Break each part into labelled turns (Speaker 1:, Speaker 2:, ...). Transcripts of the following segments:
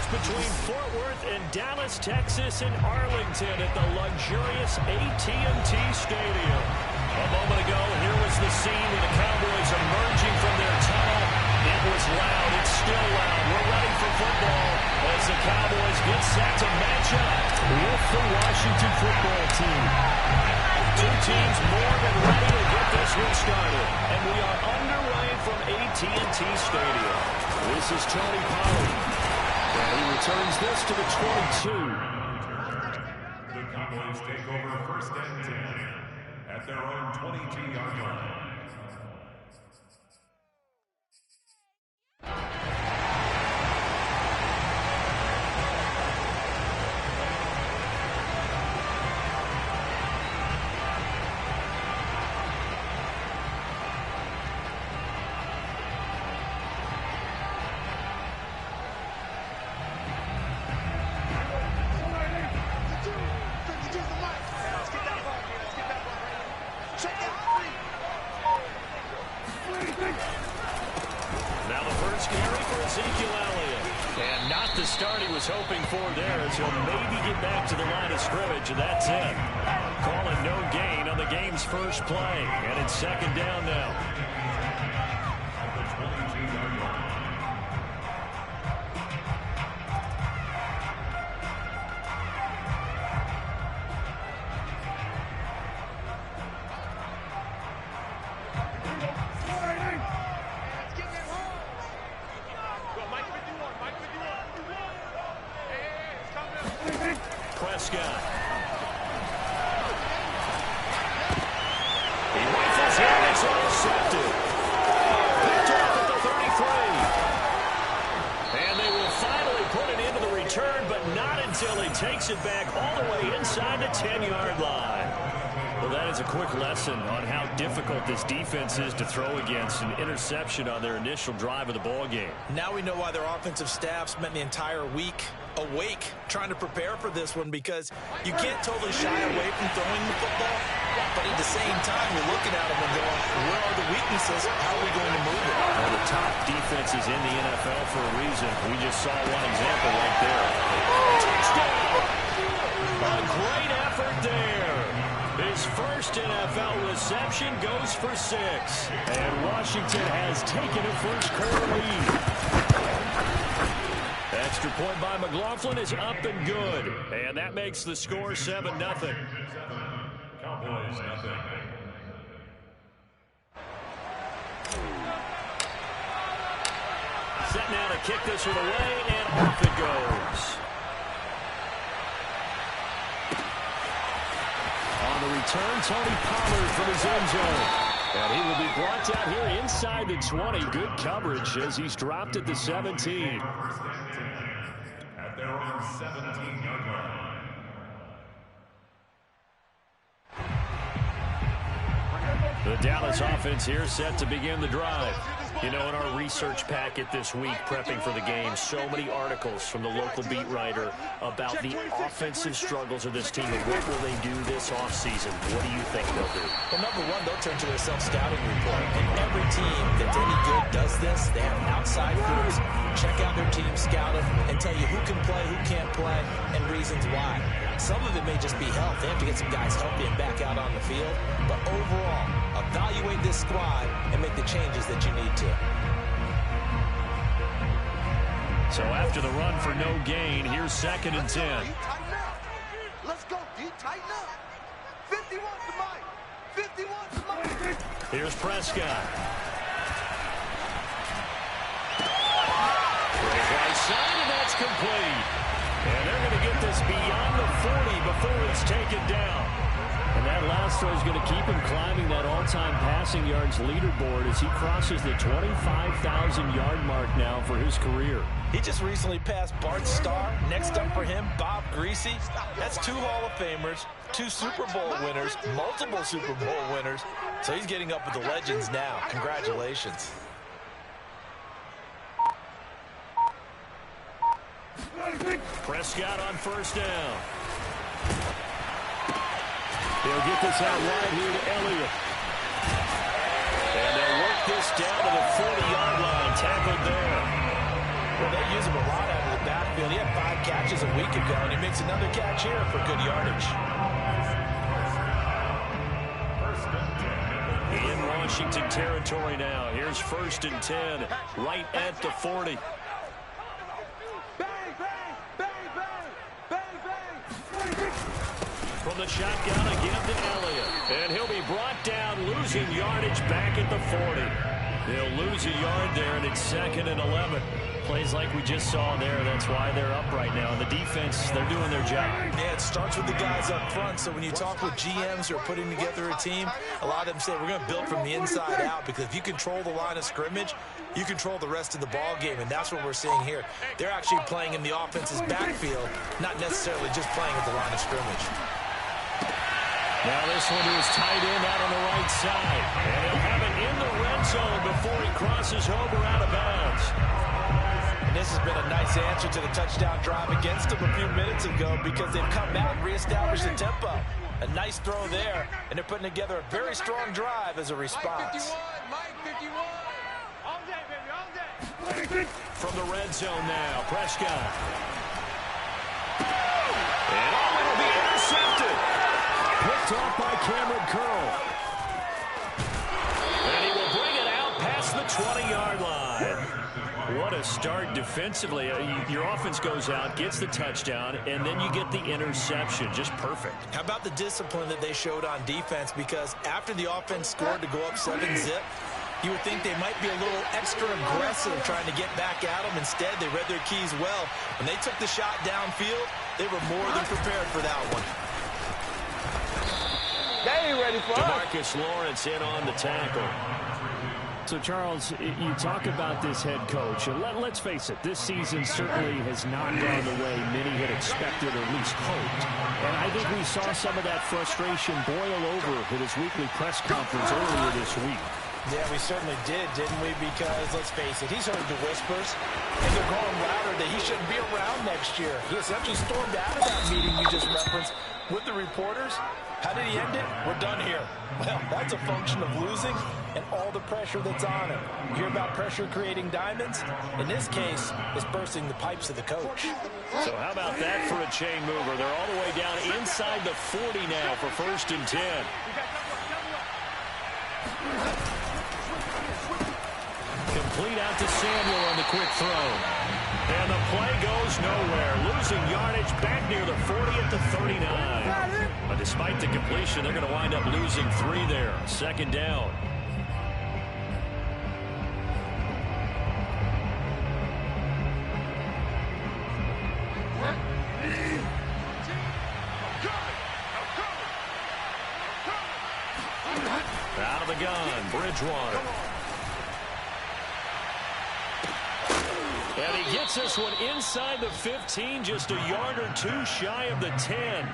Speaker 1: Between Fort Worth and Dallas, Texas, and Arlington at the luxurious AT&T Stadium. A moment ago, here was the scene with the Cowboys emerging from their tunnel. It was loud. It's still loud. We're ready for football as the Cowboys get set to match up with the Washington football team. Two teams more than ready to get this one started. And we are underway from AT&T Stadium. This is Tony Pollard. And he returns this to the 22.
Speaker 2: The Cowboys take over first and 10 at their own 22-yard line.
Speaker 1: Now the first carry for Ezekiel Elliott. And not the start he was hoping for there, as he'll maybe get back to the line of scrimmage, and that's it. Calling no gain on the game's first play. And it's second down now. Prescott. He rifles here. It's intercepted. Picked off at the 33. And they will finally put it into the return, but not until he takes it back all the way inside the 10-yard line. Well, that is a quick lesson on how difficult this defense is to throw against. An interception on their initial drive of the ball game.
Speaker 3: Now we know why their offensive staff spent the entire week awake trying to prepare for this one, because you can't totally shy away from throwing the football, but at the same time you're looking at them and going, where are the weaknesses? How are we going to move it?
Speaker 1: Well, the top defenses in the NFL for a reason. We just saw one example right there. Touchdown! A great effort there. His first NFL reception goes for 6. And Washington has taken a first quarter lead. Extra point by McLaughlin is up and good. And that makes the score 7-0.
Speaker 2: Cowboys nothing.
Speaker 1: Set now to kick this one away, and off it goes. On the return, Tony Pollard from his end zone. And he will be brought down here inside the 20. Good coverage as he's dropped at the 17.
Speaker 2: At their own 17-yard line.
Speaker 1: The Dallas offense here set to begin the drive. You know, in our research packet this week, prepping for the game, so many articles from the local beat writer about the offensive struggles of this team and what will they do this offseason. What do you think they'll do?
Speaker 3: Well, number one, they'll turn to their self-scouting report. And every team that's any good does this. They have outside crews, check out their team, scout them, and tell you who can play, who can't play, and reasons why. Some of it may just be health. They have to get some guys healthy and back out on the field. But overall, evaluate this squad and make the changes that you need to.
Speaker 1: So after the run for no gain, here's second and 10.
Speaker 4: Let's go, D. Tighten up. 51 to Mike. 51 to Mike.
Speaker 1: Here's Prescott. Right side, and that's complete. And they're going to get this beyond the 40 before it's taken down. And that last throw is going to keep him climbing that all-time passing yards leaderboard as he crosses the 25,000-yard mark now for his career.
Speaker 3: He just recently passed Bart Starr. Next up for him, Bob Greasy. That's 2 Hall of Famers, 2 Super Bowl winners, multiple Super Bowl winners. So he's getting up with the legends now. Congratulations.
Speaker 1: Prescott on first down. He'll get this out wide here to Elliott. And they'll work this down to the 40-yard line. Tackled there.
Speaker 3: Well, they use him a lot out of the backfield. He had 5 catches a week ago, and he makes another catch here for good yardage.
Speaker 1: In Washington territory now. Here's 1st and 10, right at the 40. From the shotgun again to Elliott. And he'll be brought down, losing yardage back at the 40. They'll lose a yard there, and it's 2nd and 11. Plays like we just saw there. That's why they're up right now. And the defense, they're doing their job.
Speaker 3: Yeah, it starts with the guys up front. So when you talk with GMs who are putting together a team, a lot of them say we're going to build from the inside out, because if you control the line of scrimmage, you control the rest of the ball game, and that's what we're seeing here. They're actually playing in the offense's backfield, not necessarily just playing at the line of scrimmage.
Speaker 1: Now this one to his tight end out on the right side. And he'll have it in the red zone before he crosses over out of bounds.
Speaker 3: And this has been a nice answer to the touchdown drive against them a few minutes ago, because they've come out and reestablished the tempo. A nice throw there, and they're putting together a very strong drive as a response.
Speaker 1: From the red zone now, Prescott. And it'll be intercepted. Picked off by Cameron Curl. And he will bring it out past the 20-yard line. What a start defensively. Your offense goes out, gets the touchdown, and then you get the interception. Just perfect.
Speaker 3: How about the discipline that they showed on defense? Because after the offense scored to go up 7-zip, you would think they might be a little extra aggressive trying to get back at them. Instead, they read their keys well. When they took the shot downfield, they were more than prepared for that one.
Speaker 4: They ain't ready for us.
Speaker 1: DeMarcus Lawrence in on the tackle. So, Charles, you talk about this head coach, and let's face it, this season certainly has not gone the way many had expected or at least hoped. And I think we saw some of that frustration boil over at his weekly press conference earlier this week.
Speaker 3: Yeah, we certainly did, didn't we? Because, let's face it, he's heard the whispers, and they're going louder that he shouldn't be around next year. He essentially stormed out of that meeting you just referenced with the reporters. How did he end it? We're done here. Well, that's a function of losing and all the pressure that's on him. You hear about pressure creating diamonds? In this case, it's bursting the pipes of the coach.
Speaker 1: So how about that for a chain mover? They're all the way down inside the 40 now for 1st and 10. Complete out to Samuel on the quick throw. And the play goes nowhere. Losing yardage back near the 40 at the 39. But despite the completion, they're going to wind up losing 3 there. 2nd down. Out of the gun, Bridgewater. And he gets this one inside the 15, just a yard or 2 shy of the 10.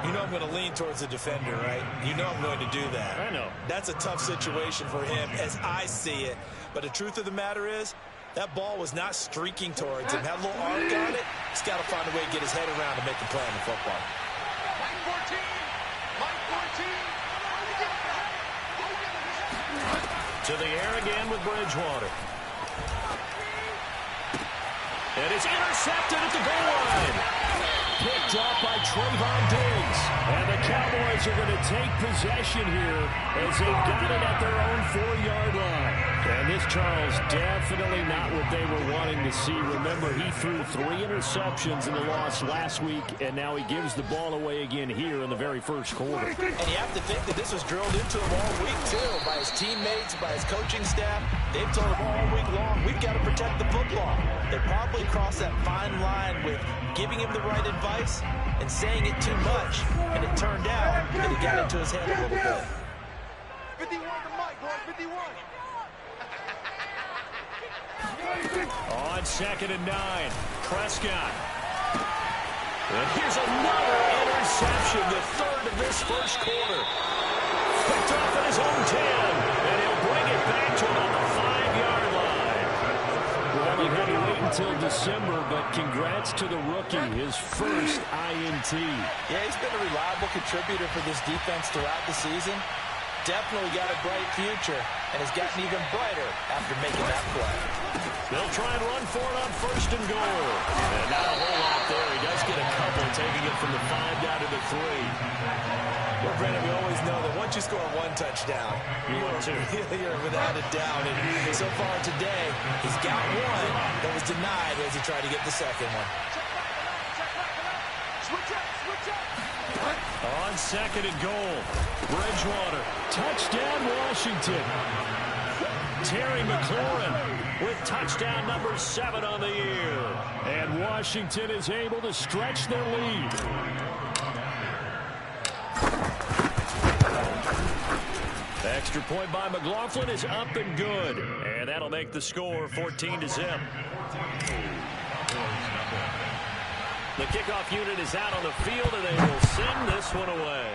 Speaker 3: You know I'm going to lean towards the defender, right? You know I'm going to do that.
Speaker 1: I know.
Speaker 3: That's a tough situation for him as I see it. But the truth of the matter is, that ball was not streaking towards him. Had a little arc on it. He's got to find a way to get his head around and make the play on the football.
Speaker 1: To the air again with Bridgewater. And it's intercepted at the goal line. Picked off by Trayvon Diggs. And the Cowboys are going to take possession here as they've got it at their own 4-yard line. And this, Charles, definitely not what they were wanting to see. Remember, he threw 3 interceptions in the loss last week, and now he gives the ball away again here in the very first quarter.
Speaker 3: And you have to think that this was drilled into him all week, too, by his teammates, by his coaching staff. They've told him all week long, we've got to protect the football. They probably crossed that fine line with giving him the right advice and saying it too much, and it turned out that it got into his head a little bit.
Speaker 4: 51 to Mike, boys, 51.
Speaker 1: On 2nd and 9, Prescott. And here's another interception, the third of this first quarter. Picked off at his own 10, and he'll bring it back to about the 5-yard line. Well, you had to wait until December, but congrats to the rookie, his first INT.
Speaker 3: Yeah, he's been a reliable contributor for this defense throughout the season. Definitely got a bright future, and has gotten even brighter after making that play.
Speaker 1: They'll try and run for it on 1st and goal. And not a whole lot there. He does get a couple, taking it from the 5 down to the 3.
Speaker 3: Well, Brandon, we always know that once you score one touchdown, you're without a doubt. And so far today, he's got one that was denied as he tried to get the second one.
Speaker 4: Switch up.
Speaker 1: On 2nd and goal, Bridgewater. Touchdown, Washington. Terry McLaurin with touchdown number 7 on the year. And Washington is able to stretch their lead. Extra point by McLaughlin is up and good. And that'll make the score 14-0. The kickoff unit is out on the field, and they will send this one away.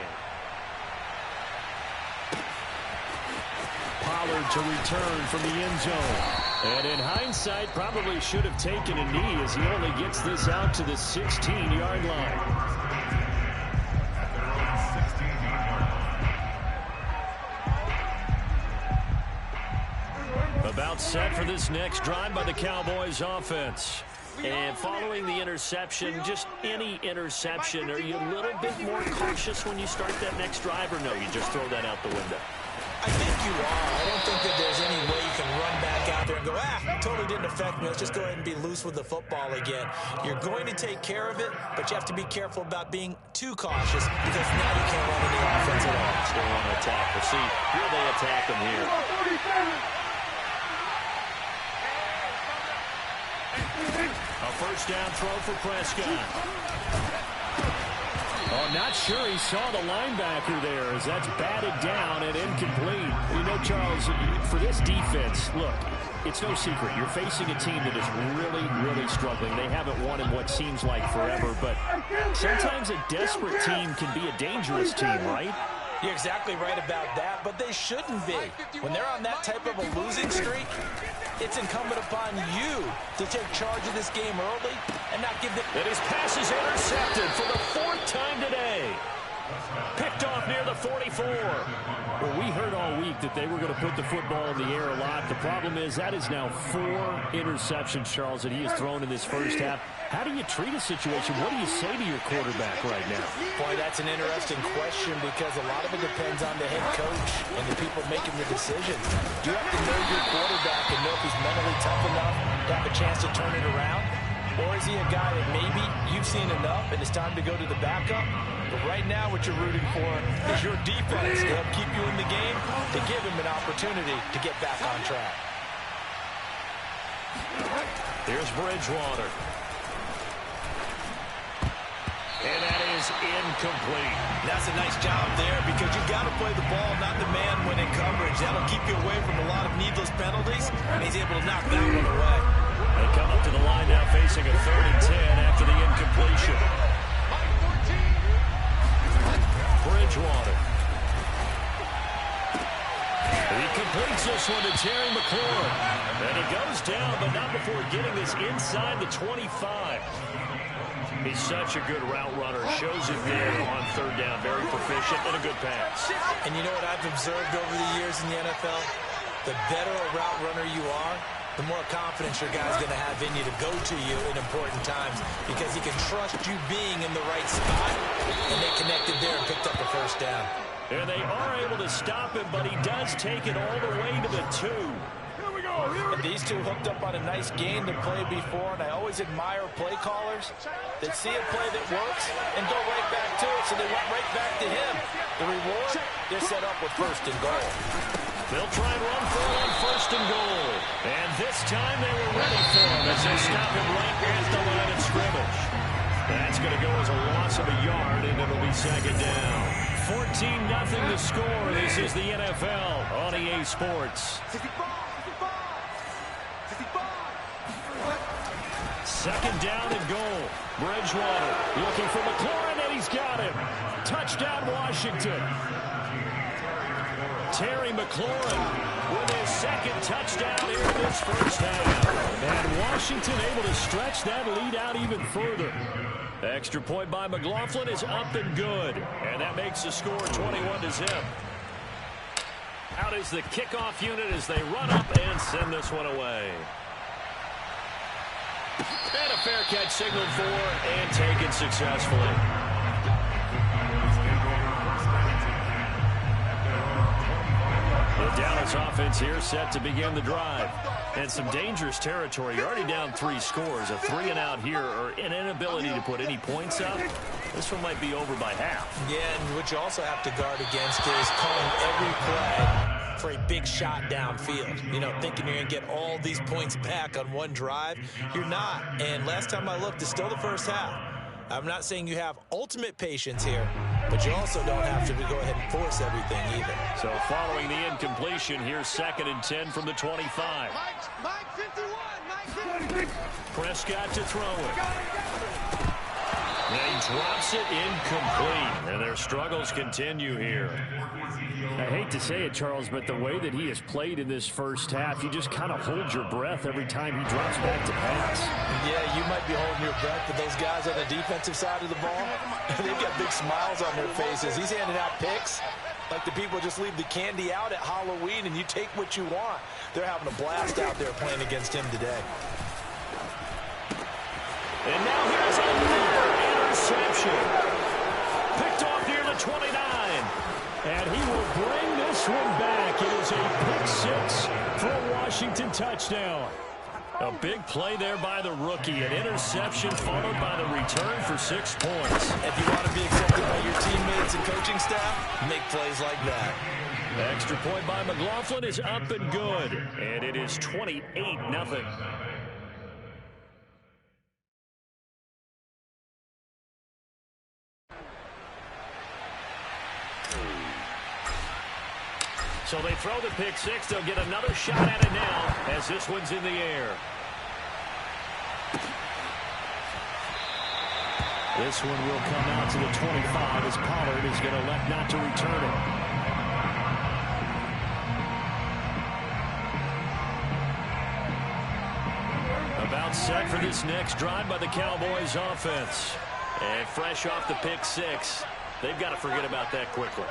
Speaker 1: Pollard to return from the end zone. And in hindsight, probably should have taken a knee as he only gets this out to the 16-yard line. About set for this next drive by the Cowboys offense. And following the interception, just any interception, are you a little bit more cautious when you start that next drive, or no, you just throw that out the window?
Speaker 3: I think you are. I don't think that there's any way you can run back out there and go, totally didn't affect me. Let's just go ahead and be loose with the football again. You're going to take care of it, but you have to be careful about being too cautious because now you can't run any offense at all.
Speaker 1: They want to attack. We'll see where they attack them here. A first down throw for Prescott. Oh, not sure he saw the linebacker there as that's batted down and incomplete. You know, Charles, for this defense, look, it's no secret. You're facing a team that is really, really struggling. They haven't won in what seems like forever, but sometimes a desperate team can be a dangerous team, right?
Speaker 3: You're exactly right about that, but they shouldn't be. When they're on that type of a losing streak, it's incumbent upon you to take charge of this game early and not give them...
Speaker 1: And his pass is intercepted for the 4th time today. Picked off near the 44. Well, we heard all week that they were going to put the football in the air a lot. The problem is that is now 4 interceptions, Charles, that he has thrown in this first half. How do you treat a situation? What do you say to your quarterback right now?
Speaker 3: Boy, that's an interesting question because a lot of it depends on the head coach and the people making the decisions. You have to know your quarterback and know if he's mentally tough enough to have a chance to turn it around. Or is he a guy that maybe you've seen enough and it's time to go to the backup? But right now what you're rooting for is your defense to help keep you in the game, to give him an opportunity to get back on track.
Speaker 1: Here's Bridgewater. And that is incomplete.
Speaker 3: That's a nice job there because you've got to play the ball, not the man when in coverage. That'll keep you away from a lot of needless penalties, and he's able to knock that one away.
Speaker 1: They come up to the line now facing a 3rd and 10 after the incompletion. Bridgewater. He completes this one to Terry McLaurin. And he goes down, but not before getting this inside the 25. He's such a good route runner. Shows it there on 3rd down. Very proficient and a good pass.
Speaker 3: And you know what I've observed over the years in the NFL? The better a route runner you are, the more confidence your guy's going to have in you to go to you in important times because he can trust you being in the right spot. And they connected there and picked up the first down.
Speaker 1: And they are able to stop him, but he does take it all the way to the 2.
Speaker 3: And these two hooked up on a nice gain to play before, and I always admire play callers that see a play that works and go right back to it, so they went right back to him. The reward, they're set up with 1st and goal.
Speaker 1: They'll try and run for it on 1st and goal. And this time they were ready for him as they stop him right at the line of scrimmage. That's going to go as a loss of a yard, and it'll be second down. 14-0 the score. This is the NFL on EA Sports.
Speaker 4: 65.
Speaker 1: Second down and goal. Bridgewater looking for McLaurin, and he's got him. Touchdown, Washington. Terry McLaurin with his second touchdown here in this first half. And Washington able to stretch that lead out even further. The extra point by McLaughlin is up and good. And that makes the score 21-0. Out is the kickoff unit as they run up and send this one away. And a fair catch signaled for and taken successfully. The Dallas offense here set to begin the drive. And some dangerous territory. You're already down 3 scores. A 3-and-out here or an inability to put any points up. This one might be over by half.
Speaker 3: Yeah, and what you also have to guard against is calling every play for a big shot downfield. You know, thinking you're going to get all these points back on one drive. You're not. And last time I looked, it's still the first half. I'm not saying you have ultimate patience here, but you also don't have to go ahead and force everything either.
Speaker 1: So following the incompletion, here's 2nd and 10 from the 25.
Speaker 4: Mike 51. Mike 51.
Speaker 1: Prescott to throw it. And he drops it incomplete. And their struggles continue here. I hate to say it, Charles, but the way that he has played in this first half, you just kind of hold your breath every time he drops back to pass.
Speaker 3: Yeah, you might be holding your breath, but those guys on the defensive side of the ball, they've got big smiles on their faces. He's handing out picks like the people just leave the candy out at Halloween and you take what you want. They're having a blast out there playing against him today.
Speaker 1: And now here's another interception. Picked off near the 29. And he will bring this one back. It is a pick 6 for a Washington touchdown. A big play there by the rookie. An interception followed by the return for 6 points.
Speaker 3: If you want to be accepted by your teammates and coaching staff, make plays like that.
Speaker 1: Extra point by McLaughlin is up and good. And it is 28-0. So they throw the pick 6. They'll get another shot at it now as this one's in the air. This one will come out to the 25 as Pollard is going to elect not to return it. About set for this next drive by the Cowboys offense. And fresh off the pick 6, they've got to forget about that quickly.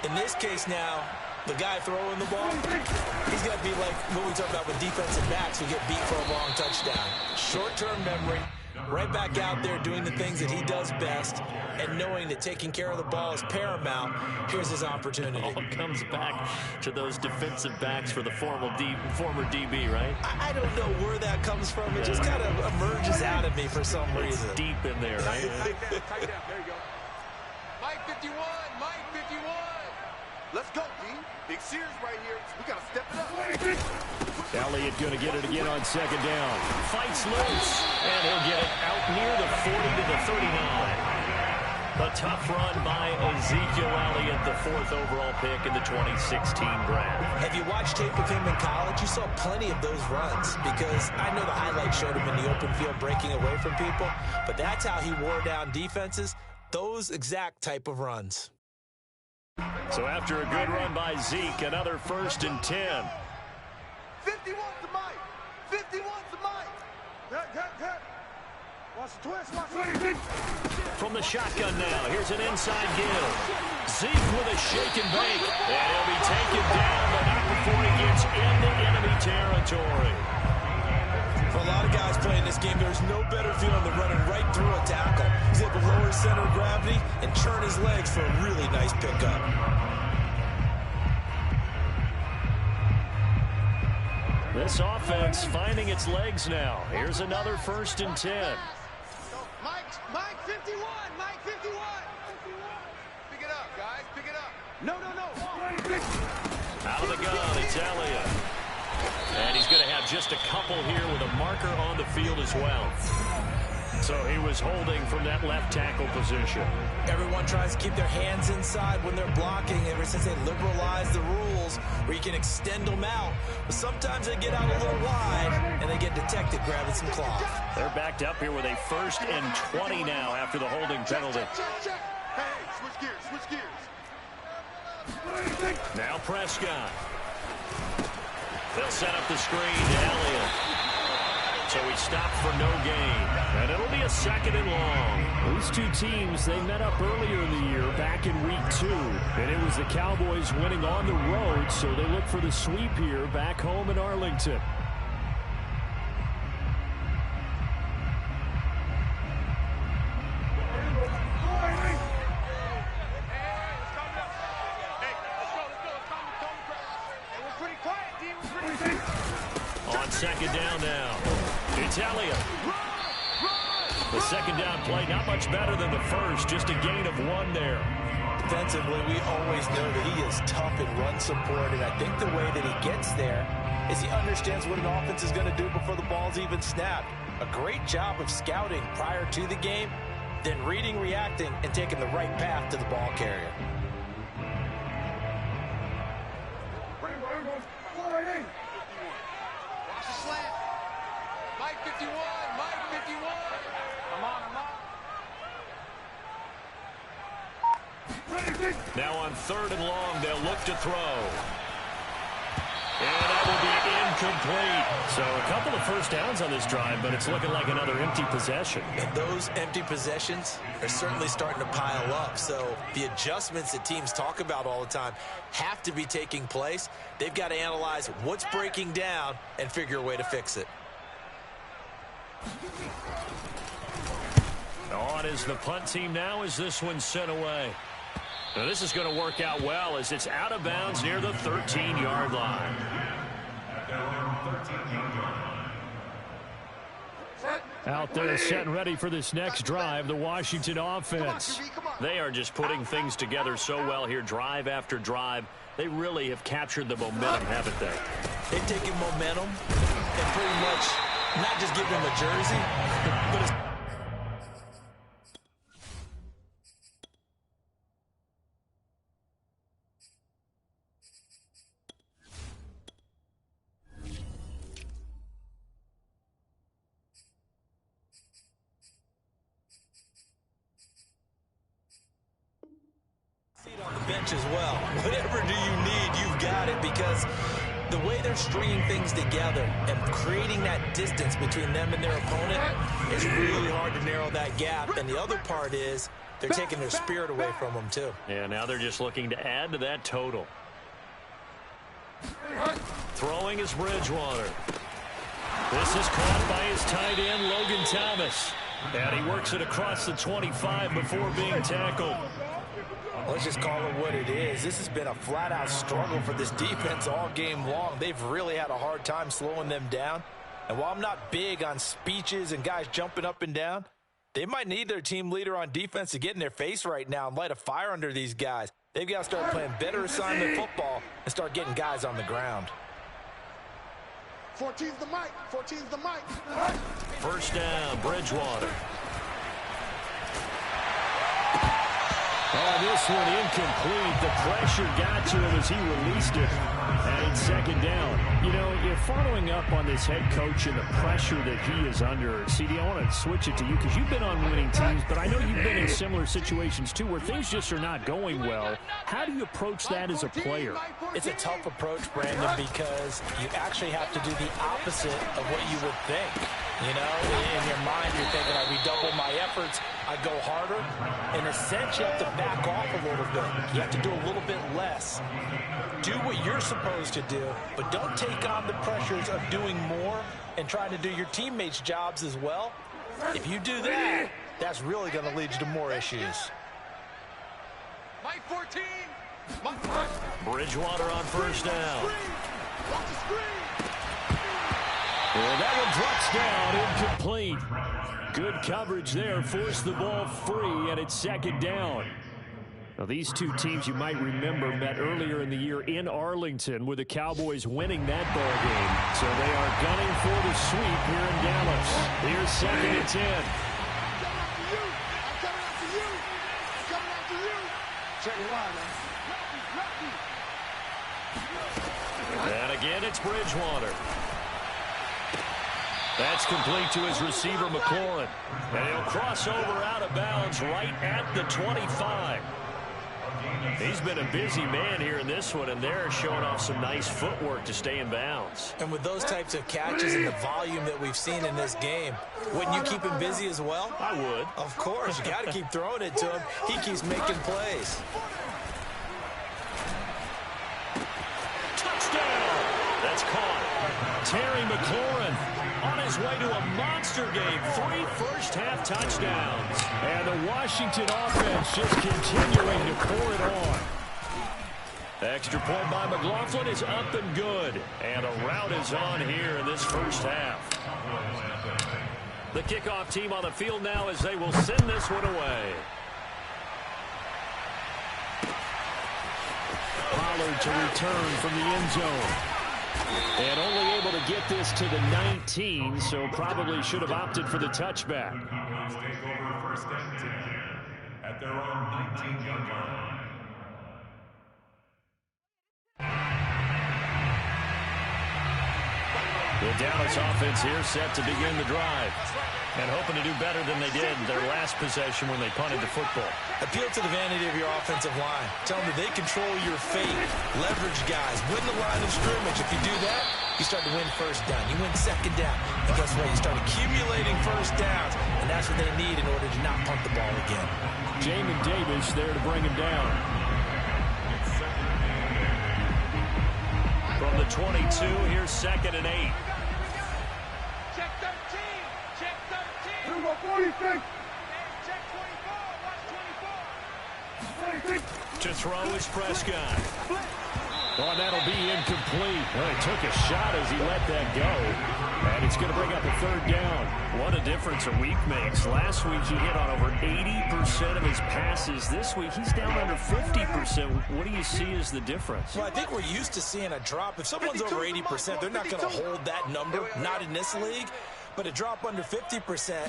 Speaker 3: In this case now, the guy throwing the ball, he's got to be like what we talk about with defensive backs who get beat for a long touchdown. Short-term memory, right back out there doing the things that he does best, and knowing that taking care of the ball is paramount. Here's his opportunity.
Speaker 1: It all comes back to those defensive backs for the former DB, right?
Speaker 3: I don't know where that comes from. It just kind of emerges out of me for some reason.
Speaker 1: It's deep in there, right?
Speaker 4: Tight down. There you go. Mike 51. Mike 51. Let's go, D. Big Sears right here. We got to step it up.
Speaker 1: Elliott going to get it again on 2nd down. Fights loose, and he'll get it out near the 40 to the 39. A tough run by Ezekiel Elliott, the 4th overall pick in the 2016 draft.
Speaker 3: Have you watched tape of him in college? You saw plenty of those runs because I know the highlights showed him in the open field breaking away from people, but that's how he wore down defenses, those exact type of runs.
Speaker 1: So after a good run by Zeke, another 1st and 10.
Speaker 4: 51 to Mike. 51 to Mike. Good. Watch the twist. Watch the twist.
Speaker 1: From the shotgun now, here's an inside give. Zeke with a shake and bake. And he'll be taken down, but not before he gets into enemy territory.
Speaker 3: For a lot of guys playing this game, there's no better feeling than running right through a tackle. He's able to lower his center of gravity and turn his legs for a really nice pickup.
Speaker 1: This offense finding its legs now. Here's another 1st and 10.
Speaker 4: Mike 51. Mike 51. Pick it up, guys. Pick it up. No.
Speaker 1: Out of the gun, it's Elliott. And he's going to have just a couple here with a marker on the field as well. So he was holding from that left tackle position.
Speaker 3: Everyone tries to keep their hands inside when they're blocking ever since they liberalized the rules where you can extend them out. But sometimes they get out a little wide and they get detected grabbing some cloth.
Speaker 1: They're backed up here with a 1st and 20 now after the holding penalty.
Speaker 4: Hey, switch gears, switch gears.
Speaker 1: Now Prescott. They'll set up the screen to Elliott. So he stopped for no gain. And it'll be a 2nd and long. These two teams, they met up earlier in the year, back in week 2. And it was the Cowboys winning on the road, so they look for the sweep here back home in Arlington. On 2nd down now. It's Elliott. The 2nd down play, not much better than the first, just a gain of 1 there.
Speaker 3: Defensively, we always know that he is tough in run support, and I think the way that he gets there is he understands what an offense is going to do before the ball's even snapped. A great job of scouting prior to the game, then reading, reacting, and taking the right path to the ball carrier.
Speaker 4: Mike 51, Mike 51. I'm on.
Speaker 1: Now on 3rd and long, they'll look to throw. And that will be incomplete. So a couple of 1st downs on this drive, but it's looking like another empty possession.
Speaker 3: And those empty possessions are certainly starting to pile up. So the adjustments that teams talk about all the time have to be taking place. They've got to analyze what's breaking down and figure a way to fix it.
Speaker 1: On is the punt team now as this one's sent away. Now this is going to work out well as it's out of bounds near the 13-yard line. Out there set and ready for this next drive, the Washington offense. They are just putting things together so well here, drive after drive. They really have captured the momentum, haven't they?
Speaker 3: They've taken momentum and pretty much not just give them a jersey, but it's on the bench as well. Whatever do you need, you've got it, because the way they're stringing things together and creating that distance between them and their opponent is really hard to narrow that gap. And the other part is they're taking their spirit away from them too.
Speaker 1: Yeah, now they're just looking to add to that total. Throwing is Bridgewater. This is caught by his tight end, Logan Thomas. And he works it across the 25 before being tackled.
Speaker 3: Let's just call it what it is. This has been a flat-out struggle for this defense all game long. They've really had a hard time slowing them down. And while I'm not big on speeches and guys jumping up and down, they might need their team leader on defense to get in their face right now and light a fire under these guys. They've got to start playing better assignment football and start getting guys on the ground.
Speaker 4: 14's the mic. 14's the mic.
Speaker 1: 1st down, Bridgewater. Oh, this one incomplete. The pressure got to him as he released it. And it's 2nd down. You know, you're following up on this head coach and the pressure that he is under. CD, I want to switch it to you because you've been on winning teams, but I know you've been in similar situations too where things just are not going well. How do you approach that as a player?
Speaker 3: It's a tough approach, Brandon, because you actually have to do the opposite of what you would think. You know, in your mind, you're thinking, I redouble my efforts, I go harder. In a sense, you have to back off a little bit. You have to do a little bit less. Do what you're supposed to do, but don't take on the pressures of doing more and trying to do your teammates' jobs as well. If you do that, that's really going to lead you to more issues.
Speaker 4: Mike 14.
Speaker 1: Bridgewater on 1st down.
Speaker 4: Watch the screen.
Speaker 1: And that one drops down, incomplete. Good coverage there, forced the ball free, and it's 2nd down. Now, these two teams you might remember met earlier in the year in Arlington with the Cowboys winning that ball game. So they are gunning for the sweep here in Dallas. Here's 2nd and 10. Again, it's Bridgewater. That's complete to his receiver, McLaurin. And he'll cross over out of bounds right at the 25. He's been a busy man here in this one, and they're showing off some nice footwork to stay in bounds.
Speaker 3: And with those types of catches and the volume that we've seen in this game, wouldn't you keep him busy as well?
Speaker 1: I would.
Speaker 3: Of course. You got to keep throwing it to him. He keeps making plays.
Speaker 1: Touchdown! That's caught. Terry McLaurin on his way to a monster game. 3 first-half touchdowns. And the Washington offense just continuing to pour it on. Extra point by McLaughlin is up and good. And a rout is on here in this first half. The kickoff team on the field now as they will send this one away. Pollard to return from the end zone. And only able to get this to the 19, so probably should have opted for the touchback.
Speaker 2: Cowboys take over first and 10 at their own 19-yard line.
Speaker 1: The Dallas offense here set to begin the drive. And hoping to do better than they did their last possession when they punted the football.
Speaker 3: Appeal to the vanity of your offensive line. Tell them that they control your fate. Leverage guys. Win the line of scrimmage. If you do that, you start to win first down. You win second down. And guess what? You start accumulating first downs. And that's what they need in order to not punt the ball again.
Speaker 1: Jamin Davis there to bring him down. From the 22, here's 2nd and 8.
Speaker 4: Check 13. Check 13.
Speaker 5: 46.
Speaker 4: Check 24. Watch 24.
Speaker 1: To throw is Prescott. Oh, that'll be incomplete. Well, he took a shot as he let that go. And it's going to bring up a 3rd down. What a difference a week makes. Last week he hit on over 80% of his passes. This week he's down under 50%. What do you see as the difference?
Speaker 3: Well, I think we're used to seeing a drop. If someone's over 80%, they're not going to hold that number. Not in this league. But a drop under 50%,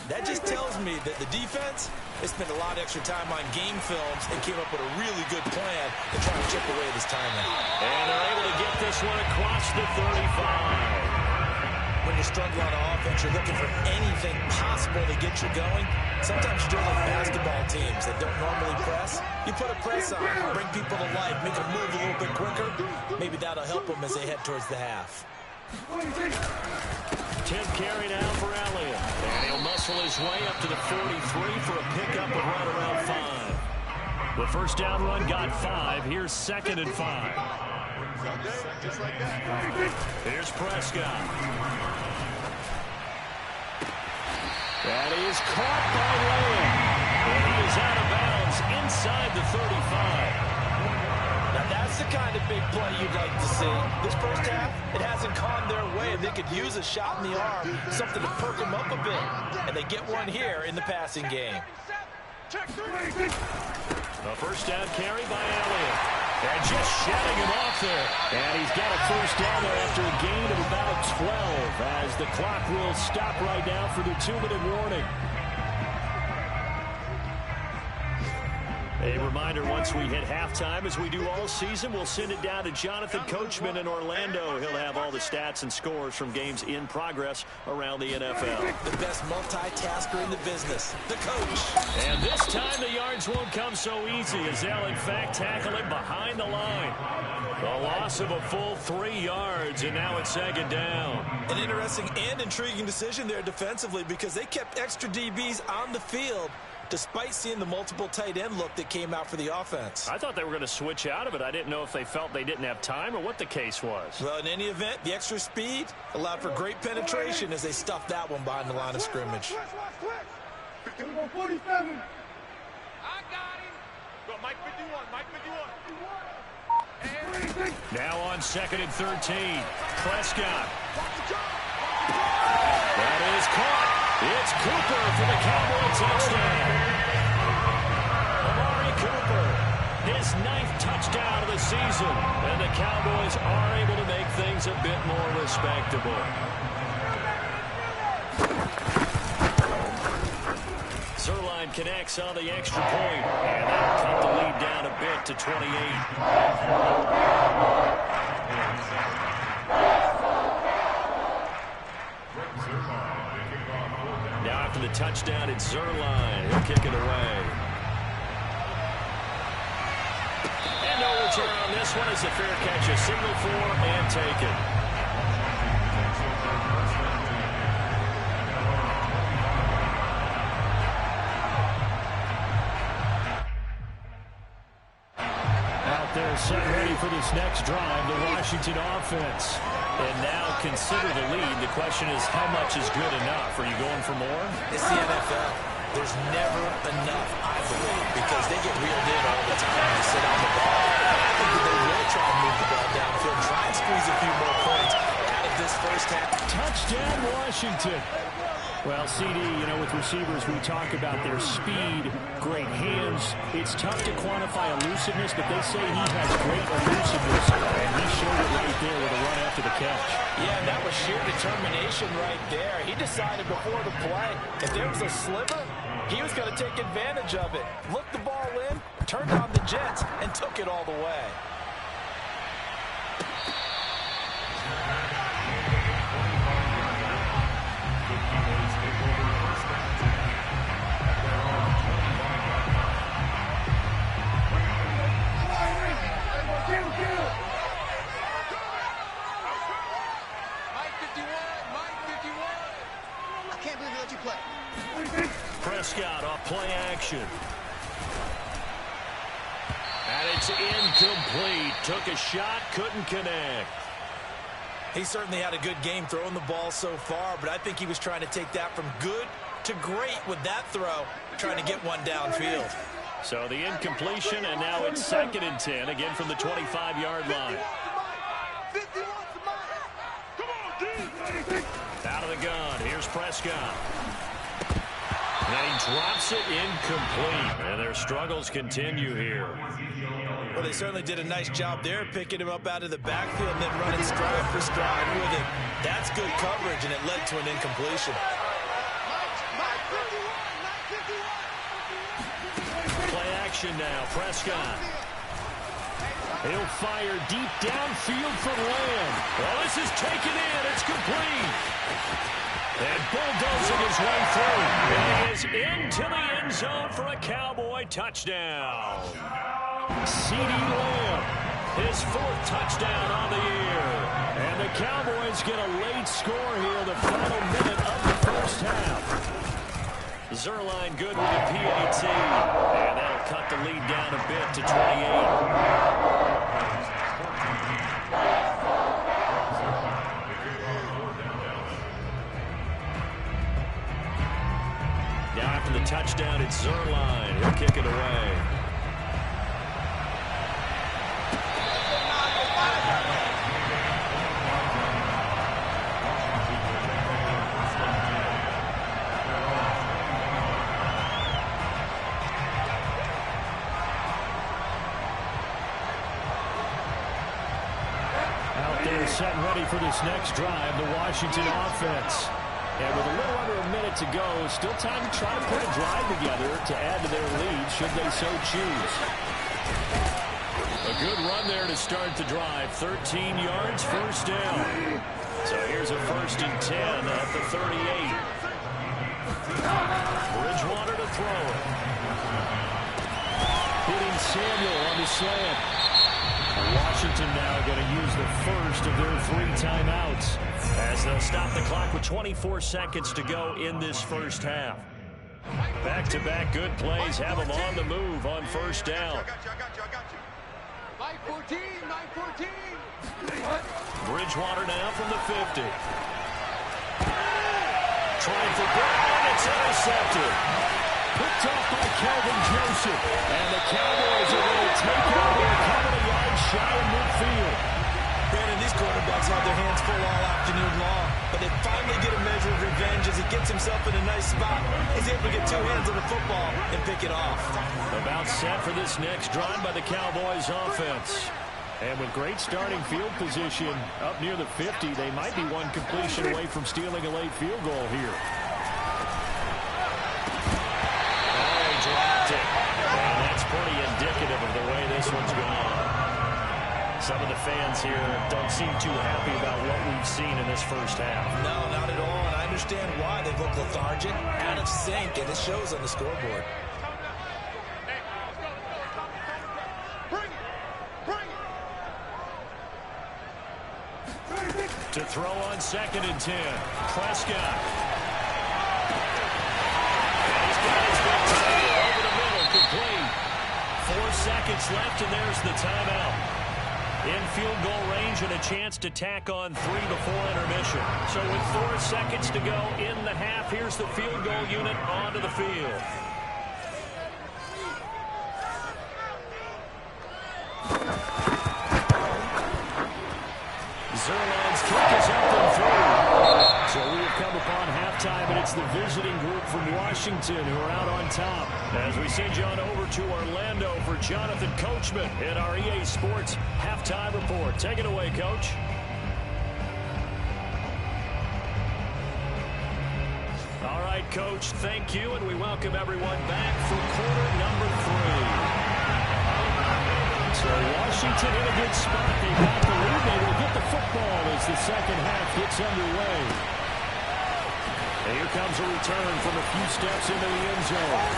Speaker 3: that just tells me that the defense has spent a lot of extra time on game films and came up with a really good plan to try and chip away this timeout.
Speaker 1: And they're able to get this one across the 35.
Speaker 3: When you're struggling on offense, you're looking for anything possible to get you going. Sometimes you're like basketball teams that don't normally press. You put a press on, bring people to life, make them move a little bit quicker. Maybe that'll help them as they head towards the half.
Speaker 1: 10th carry now for Elliott. And he'll muscle his way up to the 43 for a pickup of right around 5. The first down run got 5. Here's 2nd and 5.
Speaker 4: Just like that.
Speaker 1: Here's Prescott. That is caught by Lamb. And he is out of bounds inside the 35.
Speaker 3: Now that's the kind of big play you'd like to see. This first half, it hasn't gone their way, and they could use a shot in the arm, something to perk them up a bit. And they get one here in the passing game.
Speaker 1: A first down carry by Elliott. And just shutting him off there. And he's got a first down there after a gain of about 12 as the clock will stop right now for the 2-minute warning. A reminder, once we hit halftime, as we do all season, we'll send it down to Jonathan Coachman in Orlando. He'll have all the stats and scores from games in progress around the NFL.
Speaker 3: The best multitasker in the business, the coach.
Speaker 1: And this time the yards won't come so easy as they'll, in fact, tackle him behind the line. A loss of a full 3 yards, and now it's 2nd down.
Speaker 3: An interesting and intriguing decision there defensively because they kept extra DBs on the field despite seeing the multiple tight end look that came out for the offense.
Speaker 1: I thought they were going to switch out of it. I didn't know if they felt they didn't have time or what the case was.
Speaker 3: Well, in any event, the extra speed allowed for great penetration as they stuffed that one behind the line of scrimmage.
Speaker 5: 47.
Speaker 4: I got him. Go, Mike 51. Mike 51.
Speaker 1: Now on 2nd and 13. Prescott. That is caught. It's Cooper for the Cowboy touchdown. Amari Cooper, his 9th touchdown of the season. And the Cowboys are able to make things a bit more respectable. Zerline connects on the extra point. And that'll cut the lead down a bit to 28. touchdown, it's Zuerlein. He'll kick it away. And no return on this one as the fair catch is signaled for and taken. Out there set ready for this next drive, the Washington offense. And now consider the lead. The question is, how much is good enough? Are you going for more?
Speaker 3: It's the NFL. There's never enough, I believe, because they get reeled in all the time to sit on the ball. And I think that they will try and move the ball downfield, try and squeeze a few more points out of this first half.
Speaker 1: Touchdown, Washington. Well, CD, you know, with receivers, we talk about their speed, great hands. It's tough to quantify elusiveness, but they say he has great elusiveness, and he showed it right there with a run after the catch.
Speaker 3: Yeah, and that was sheer determination right there. He decided before the play, if there was a sliver, he was going to take advantage of it. Looked the ball in, turned on the jets, and took it all the way.
Speaker 1: Prescott off play action. And it's incomplete. Took a shot, couldn't connect.
Speaker 3: He certainly had a good game throwing the ball so far, but I think he was trying to take that from good to great with that throw, trying to get one downfield.
Speaker 1: So the incompletion, and now it's 2nd and 10, again from the 25-yard line. Out of the gun, here's Prescott. And he drops it incomplete. And their struggles continue here.
Speaker 3: Well, they certainly did a nice job there, picking him up out of the backfield and then running stride for stride with him. That's good coverage, and it led to an incompletion.
Speaker 1: Play action now, Prescott. He'll fire deep downfield for Lamb. Well, this is taken in. It's complete. And bulldozing his way through. And he is into the end zone for a Cowboy touchdown. CeeDee Lamb, his 4th touchdown on the year. And the Cowboys get a late score here, the final minute of the first half. Zuerlein good with the PAT. And that'll cut the lead down a bit to 28. Now after the touchdown, it's Zuerlein. He'll kick it away. Out there set ready for this next drive, the Washington offense. And with a little under a minute to go, still time to try to put a drive together to add to their lead, should they so choose. A good run there to start the drive. 13 yards, first down. So here's a 1st and 10 at the 38. Bridgewater to throw it. Hitting Samuel on the slant. Washington now going to use the first of their 3 timeouts as they'll stop the clock with 24 seconds to go in this first half. Back-to-back good plays have them on the move on first down.
Speaker 4: I got you. Mike 14.
Speaker 1: Bridgewater now from the 50. Trying for Brown, it's intercepted. Picked off by Kelvin Joseph. And the Cowboys are going to take over a couple of yards shy of midfield.
Speaker 3: Brandon, these quarterbacks have their hands full all afternoon long, but they finally get a measure of revenge as he gets himself in a nice spot. He's able to get 2 hands on the football and pick it off.
Speaker 1: About set for this next drive by the Cowboys offense. And with great starting field position up near the 50, they might be one completion away from stealing a late field goal here. Oh, he dropped it. And that's pretty indicative of the way this one's gone. Some of the fans here don't seem too happy about what we've seen in this first half.
Speaker 3: No, not at all, and I understand why. They look lethargic, out of sync, and it shows on the scoreboard.
Speaker 1: To throw on 2nd and 10, Prescott. And he's got his big tackle over the middle, complete. 4 seconds left, and there's the timeout. In field goal range and a chance to tack on 3 before intermission. So with 4 seconds to go in the half, here's the field goal unit onto the field. Zerline's kick is up and through. So we have come upon halftime, and it's the visiting group from Washington who are out on top. As we send you on over to Orlando for Jonathan Coachman in our EA Sports halftime report. Take it away, Coach. All right, Coach, thank you, and we welcome everyone back for quarter number 3. So Washington in a good spot. They got the lead. They will get the football as the second half gets underway. And here comes a return from a few steps into the end zone.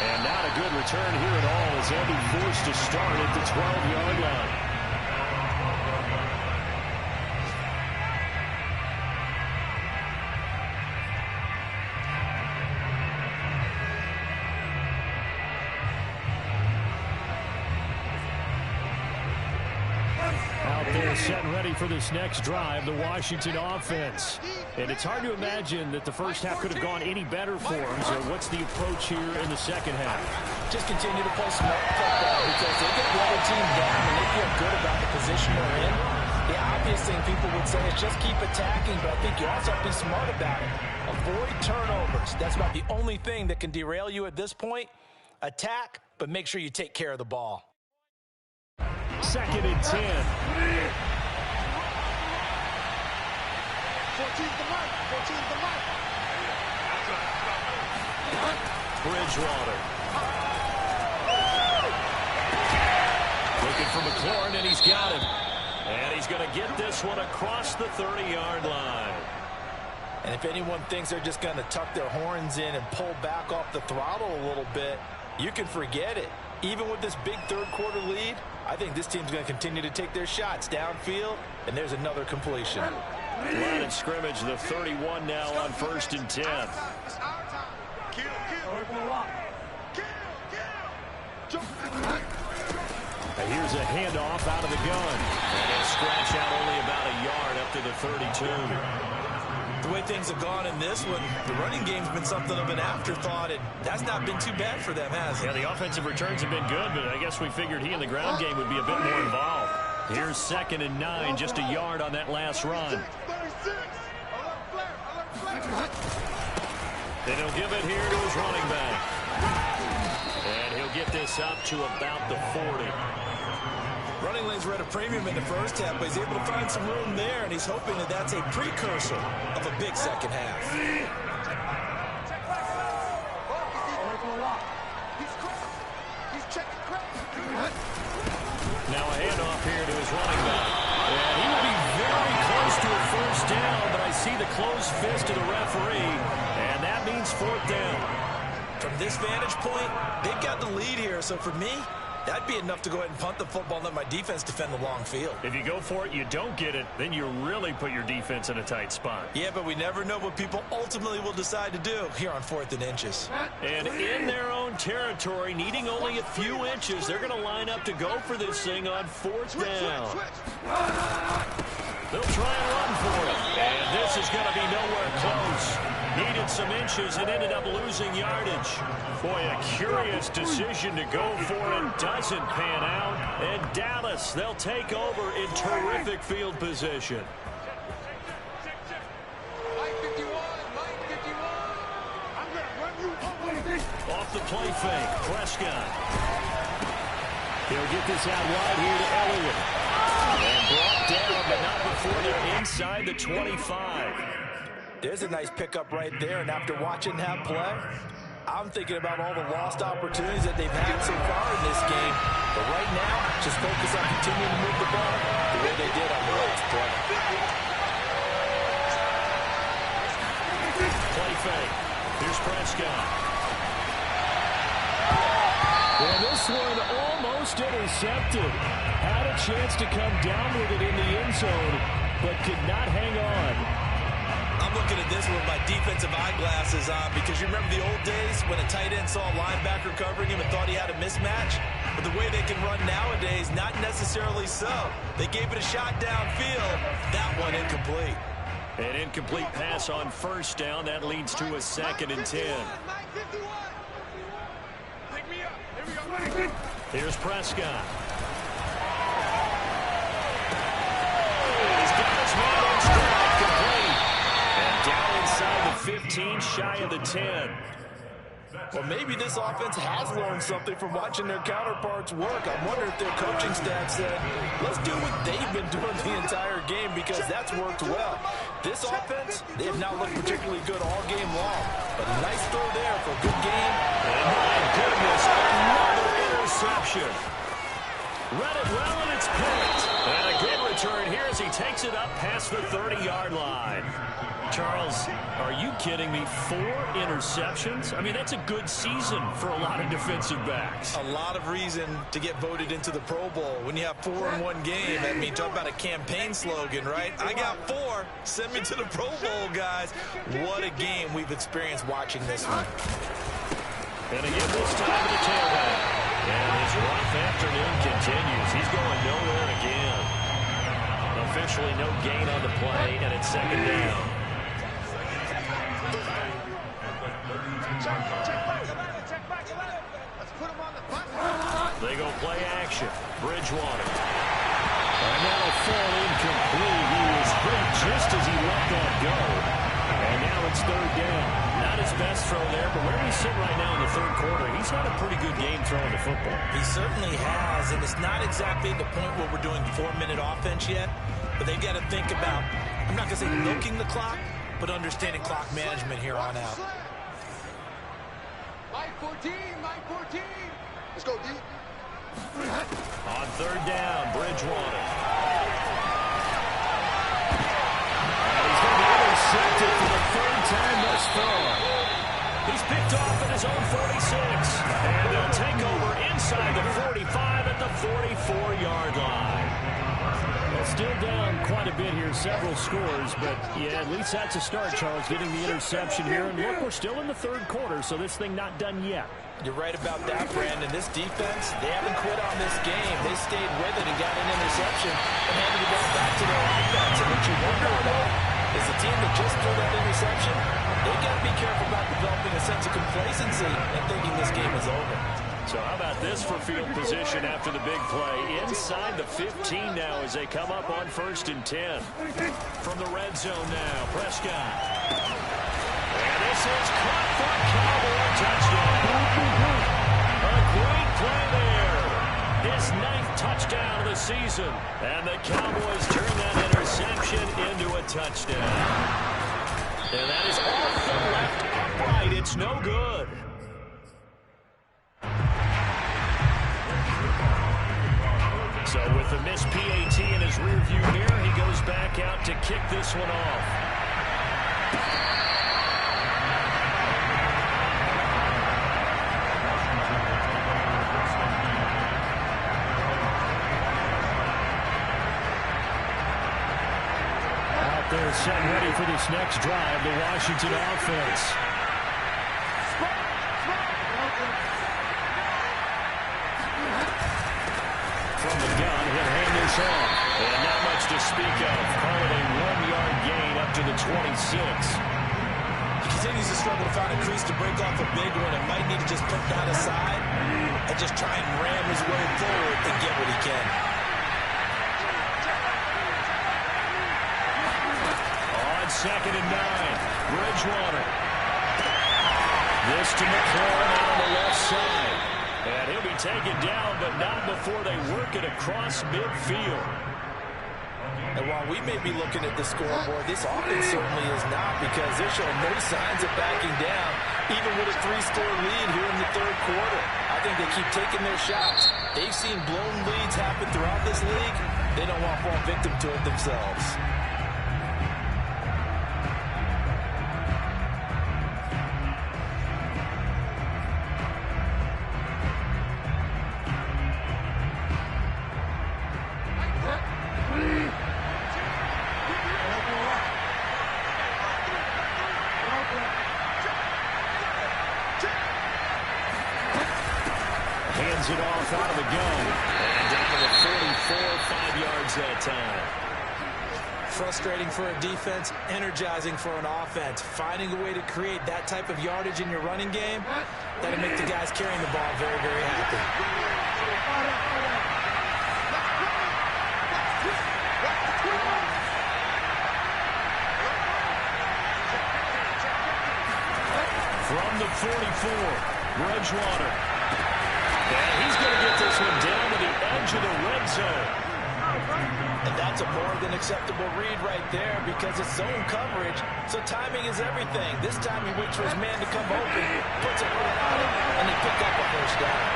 Speaker 1: And not a good return here at all as they'll be forced to start at the 12-yard line. Set and ready for this next drive, the Washington offense. And it's hard to imagine that the first half could have gone any better for them. So what's the approach here in the second half? Just continue to play smart football because they get the other team down and they feel good about the position they're in. The obvious thing people would say is just keep attacking, but I think you also have to be smart about it. Avoid turnovers. That's about the only thing that can derail you at this point. Attack, but make sure you take care of the ball. 2nd and 10.
Speaker 5: 14's the mark. 14's the mark.
Speaker 1: Bridgewater. Looking for McLaurin, and he's got him. And he's going to get this one across the 30-yard line.
Speaker 3: And if anyone thinks they're just going to tuck their horns in and pull back off the throttle a little bit, you can forget it. Even with this big third-quarter lead, I think this team's going to continue to take their shots downfield, and there's another completion.
Speaker 1: Line of scrimmage, the 31 now on 1st and 10. And here's a handoff out of the gun. And a scratch out only about a yard up to the 32.
Speaker 3: The way things have gone in this one, the running game's been something of an afterthought, and that's not been too bad for them, has it?
Speaker 1: Yeah, the offensive returns have been good, but I guess we figured he in the ground game would be a bit more involved. Here's 2nd and 9, just a yard on that last run. Then he'll give it here to his running back. And he'll get this up to about the 40.
Speaker 3: Running lanes were at a premium in the first half, but he's able to find some room there, and he's hoping that that's a precursor of a big second half.
Speaker 1: Now a handoff here to his running back. And he will be very close to a first down, but I see the closed fist of the referee, and that means 4th down.
Speaker 3: From this vantage point, they've got the lead here, so for me, that'd be enough to go ahead and punt the football and let my defense defend the long field.
Speaker 1: If you go for it, you don't get it, then you really put your defense in a tight spot.
Speaker 3: Yeah, but we never know what people ultimately will decide to do here on 4th and inches.
Speaker 1: And in their own territory, needing only a few inches, they're going to line up to go for this thing on 4th down. They'll try and run for it. And this is going to be nowhere close. Needed some inches and ended up losing yardage. Boy, a curious decision to go for it. Doesn't pan out. And Dallas, they'll take over in terrific field position.
Speaker 4: Mike 51, Mike 51.
Speaker 5: I'm going to run you over.
Speaker 1: Off the play fake, Prescott. He'll get this out wide here to Elliott. And brought down, but not before they're inside the 25.
Speaker 3: There's a nice pickup right there, and after watching that play, I'm thinking about all the lost opportunities that they've had so far in this game. But right now, just focus on continuing to move the ball the way they did on the last play.
Speaker 1: Play fake. Here's Prescott. Well, this one almost intercepted. Had a chance to come down with it in the end zone, but could not hang on.
Speaker 3: I'm looking at this with my defensive eyeglasses on because you remember the old days when a tight end saw a linebacker covering him and thought he had a mismatch? But the way they can run nowadays, not necessarily so. They gave it a shot downfield. That one incomplete.
Speaker 1: An incomplete pass on first down. That leads to a 2nd and 10. Here's Prescott. He's got his man on strike, complete. And down inside the 15, shy of the 10.
Speaker 3: Well, maybe this offense has learned something from watching their counterparts work. I wonder if their coaching staff said, let's do what they've been doing the entire game because that's worked well. This offense, they have not looked particularly good all game long. But a nice throw there for a good game.
Speaker 1: And my goodness, another interception. Read it well, and it's picked. And a good return here as he takes it up past the 30-yard line. Charles, are you kidding me? 4 interceptions? I mean, that's a good season for a lot of defensive backs.
Speaker 3: A lot of reason to get voted into the Pro Bowl. When you have 4 in one game, I mean, talk about a campaign slogan, right? I got 4. Send me to the Pro Bowl, guys. What a game we've experienced watching this one.
Speaker 1: And again, this time to the tailback. And his rough afternoon continues. He's going nowhere again. Officially no gain on the play, and it's 2nd down. They go play action. Bridgewater. And that'll fall incomplete. He was hit just as he let that go. And now it's 3rd down. Not his best throw there, but where he's sitting right now in the 3rd quarter, he's had a pretty good game throwing the football.
Speaker 3: He certainly has, and it's not exactly the point where we're doing 4-minute offense yet, but they've got to think about, I'm not going to say milking the clock, but understanding clock management here on out.
Speaker 4: Mike 14, Mike 14. Let's go, D.
Speaker 1: On 3rd down, Bridgewater. And he's going to be intercepted for the 3rd time thus far. He's picked off at his own 46. And they'll take over inside the 45 at the 44-yard line. Well, still down quite a bit here, several scores, but yeah, at least that's a start, Charles, getting the interception here. And look, we're still in the 3rd quarter, so this thing not done yet.
Speaker 3: You're right about that, Brandon. This defense, they haven't quit on this game. They stayed with it and got an interception and handed it back to their offense. And what you wonder about is the team that just threw that interception, they've got to be careful about developing a sense of complacency and thinking this game is over.
Speaker 1: So how about this for field position after the big play? Inside the 15 now as they come up on 1st and 10. From the red zone now, Prescott. And this is caught for a Cowboy touchdown. A great play there. His 9th touchdown of the season. And the Cowboys turn that interception into a touchdown. And that is off the left upright. It's no good. So with the missed PAT in his rearview mirror, he goes back out to kick this one off. Out there set ready for this next drive, the Washington offense. From the gun, he'll hand this off. And not much to speak of. Call it a 1-yard gain up to the 26.
Speaker 3: He continues to struggle to find a crease to break off a big one and might need to just put that aside and just try and ram his way forward and get what he can.
Speaker 1: On 2nd and 9, Bridgewater. This to McLaurin out on the left side. And he'll be taken down, but not before they work it across midfield.
Speaker 3: And while we may be looking at the scoreboard, this offense certainly is not, because they're showing no signs of backing down, even with a 3-score lead here in the third quarter. I think they keep taking their shots. They've seen blown leads happen throughout this league. They don't want to fall victim to it themselves.
Speaker 1: Hands it off out of the gun. And down to the 44, 5 yards that time.
Speaker 3: Frustrating for a defense, energizing for an offense. Finding a way to create that type of yardage in your running game, that'll make the guys carrying the ball very, very happy.
Speaker 1: From the 44, Bridgewater. And he's going to get this one down to the edge of the red zone.
Speaker 3: And that's a more than acceptable read right there, because it's zone coverage, so timing is everything. This time he waits for his man to come open, puts a foot on it, and they pick up a first down.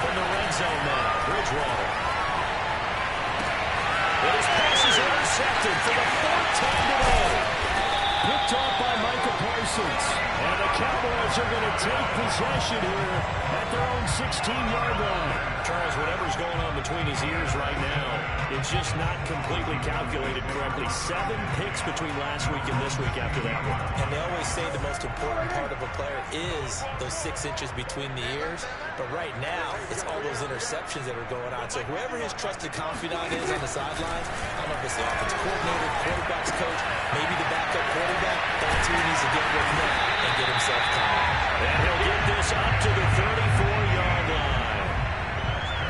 Speaker 1: From the red zone now, Bridgewater. And his pass is intercepted for the 4th time today. Picked off by Micah Parsons. And the Cowboys are going to take possession here at their own 16-yard line. Charles, whatever's going on between his ears right now, it's just not completely calculated correctly. 7 picks between last week and this week after that one.
Speaker 3: And they always say the most important part of a player is those 6 inches between the ears. But right now, it's all those interceptions that are going on. So whoever his trusted confidant is on the sidelines, I don't know if it's the offensive coordinator, quarterback's coach, maybe the backup quarterback, that's who he needs to get with now and get himself calm.
Speaker 1: And he'll get this up to the 34-yard line.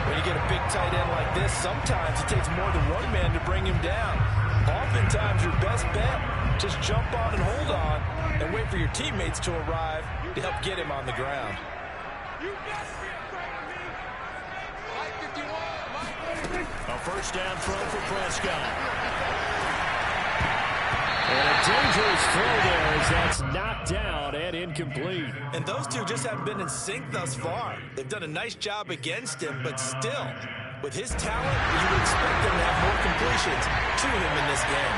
Speaker 3: When you get a big tight end like this, sometimes it takes more than one man to bring him down. Oftentimes, your best bet, just jump on and hold on and wait for your teammates to arrive to help get him on the ground.
Speaker 1: A first down throw for Prescott. And a dangerous throw there as that's knocked down and incomplete.
Speaker 3: And those two just haven't been in sync thus far. They've done a nice job against him, but still, with his talent, you would expect them to have more completions to him in this game.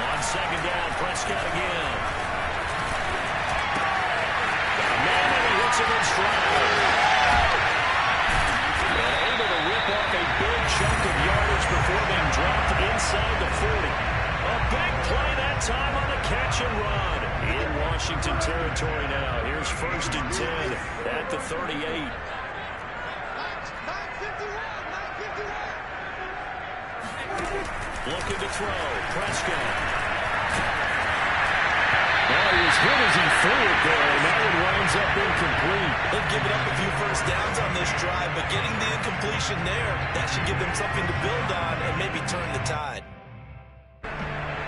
Speaker 1: On second down, Prescott again. Man, and he hits him in stride. And able to rip off a big chunk of yardage before being dropped inside the 40. A big play that time on a catch and run. In Washington territory now. Here's 1st and 10 at the 38. Looking to throw. Prescott. Well, he was hit as he threw it there, and that one winds up incomplete.
Speaker 3: They've given up a few first downs on this drive, but getting the incompletion there, that should give them something to build on and maybe turn the tide.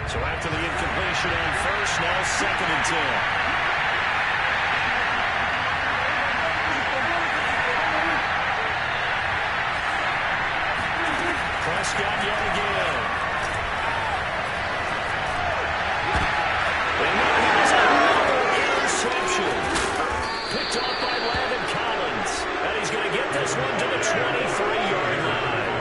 Speaker 1: So after the incompletion on first, now 2nd and 10. Prescott yet again. And now he has another interception. Picked off by Landon Collins. And he's going to get this one to the 23-yard line.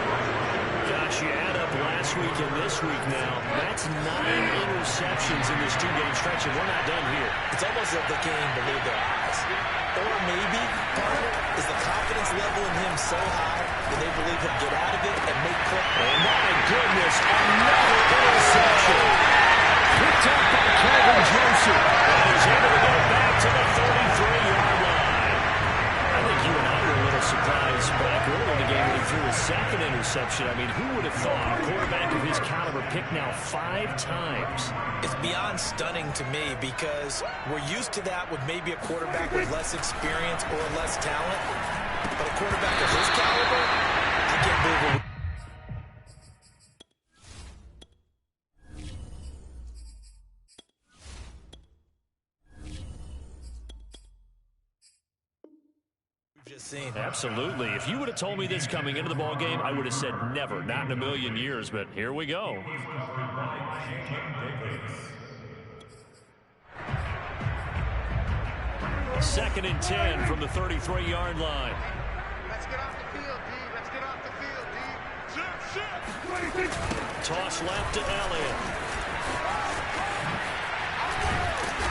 Speaker 1: Gosh, you add up last week and this week now. That's 9 interceptions in this 2-game stretch, and we're not done here.
Speaker 3: It's almost like they can't even believe their eyes. Or maybe part of it is the confidence level in him so high that they believe he'll get out of it and make plays.
Speaker 1: Oh, my goodness, another interception. Picked up by Calvin Joseph. And he's able to get back to the 33-yard line. I think you and I were a little surprised back early in the game when he threw his 2nd interception. I mean, who would have thought a quarterback of his caliber picked now 5 times?
Speaker 3: It's beyond stunning to me, because we're used to that with maybe a quarterback with less experience or less talent. But a quarterback of his caliber, I can't believe it. just seen.
Speaker 1: Absolutely. If you would have told me this coming into the ball game, I would have said never, not in a million years, but here we go. Second and 10 from the 33-yard line.
Speaker 5: Let's get off the field, D. Let's get off the field, D. Shift.
Speaker 1: Toss left to Elliott.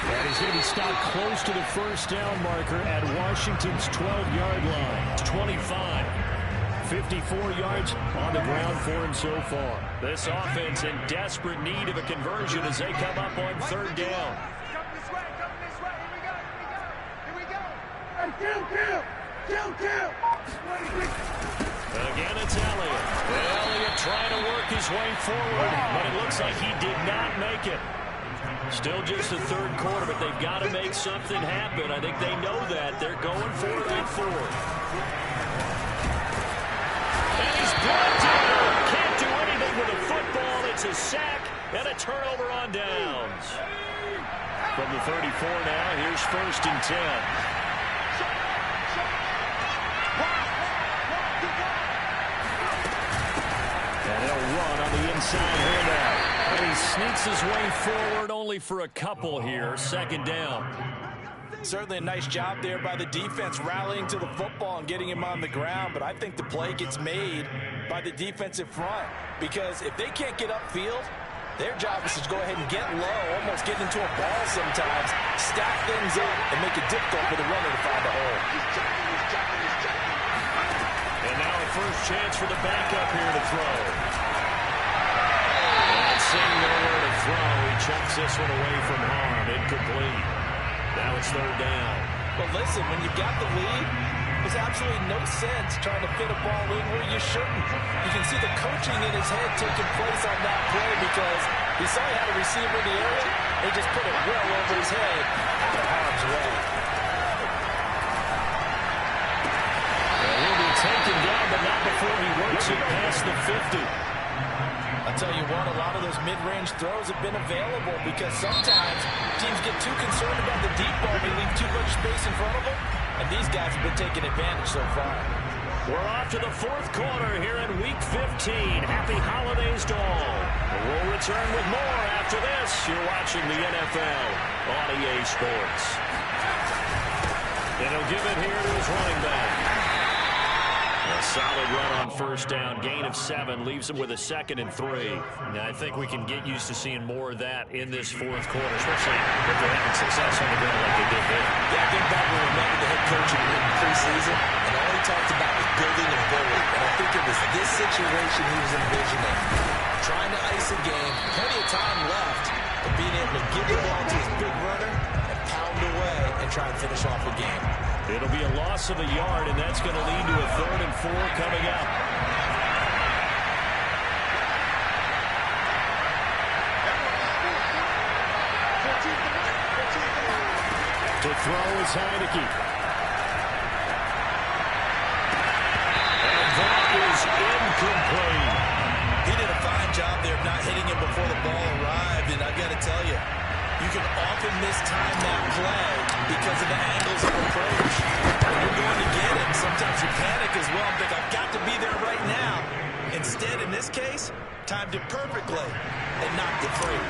Speaker 1: And he's going to be stopped close to the first down marker at Washington's 12-yard line. 25. 54 yards on the ground for him so far. This offense in desperate need of a conversion as they come up on third down.
Speaker 5: Come this way. Here we go. Kill.
Speaker 1: Again, it's Elliott. Elliott trying to work his way forward, but it looks like he did not make it. Still just the third quarter, but they've got to make something happen. I think they know that. They're going for it on fourth. And he's brought down. Can't do anything with a football. It's a sack and a turnover on downs. From the 34 now, here's first and 10. And they'll run on the inside handout. And he sneaks his way forward only for a couple here. Second down.
Speaker 3: Certainly a nice job there by the defense rallying to the football and getting him on the ground. But I think the play gets made by the defensive front. Because if they can't get upfield, their job is to go ahead and get low, almost get into a ball sometimes, stack things up, and make it difficult for the runner to find a hole.
Speaker 1: And now a first chance for the backup here to throw. And seeing nowhere to throw, he chucks this one away from harm. Incomplete. Now it's third down.
Speaker 3: Well, listen, when you've got the lead, there's absolutely no sense trying to fit a ball in where you shouldn't. You can see the coaching in his head taking place on that play because he saw he had a receiver in the area. They just put it well over his head out of harm's way.
Speaker 1: Well, he'll be taken down, but not before he works it past the 50.
Speaker 3: I'll tell you what, a lot of those mid-range throws have been available because sometimes teams get too concerned about the deep ball. They leave too much space in front of them, and these guys have been taking advantage so far.
Speaker 1: We're off to the fourth quarter here in Week 15. Happy holidays to all. We'll return with more after this. You're watching the NFL on EA Sports. And he'll give it here to his running back. A solid run on first down. Gain of 7 leaves him with a 2nd and 3. Now, I think we can get used to seeing more of that in this fourth quarter, especially if they're having success on the ground like they did there.
Speaker 3: Yeah, I think back when we remember the head coach in preseason, and all he talked about was building a bully. And I think it was this situation he was envisioning. Trying to ice a game, plenty of time left, but being able to give the ball to his big runner and pound away and try and finish off the game.
Speaker 1: It'll be a loss of a yard, and that's going to lead to a 3rd and 4 coming up. To throw is Heineke. And that is incomplete.
Speaker 3: He did a fine job there of not hitting him before the ball arrived, and I've got to tell you, you can often mistime that play because of the angles of approach. When you're going to get him, sometimes you panic as well and think, I've got to be there right now. Instead, in this case, timed it perfectly and knocked it free.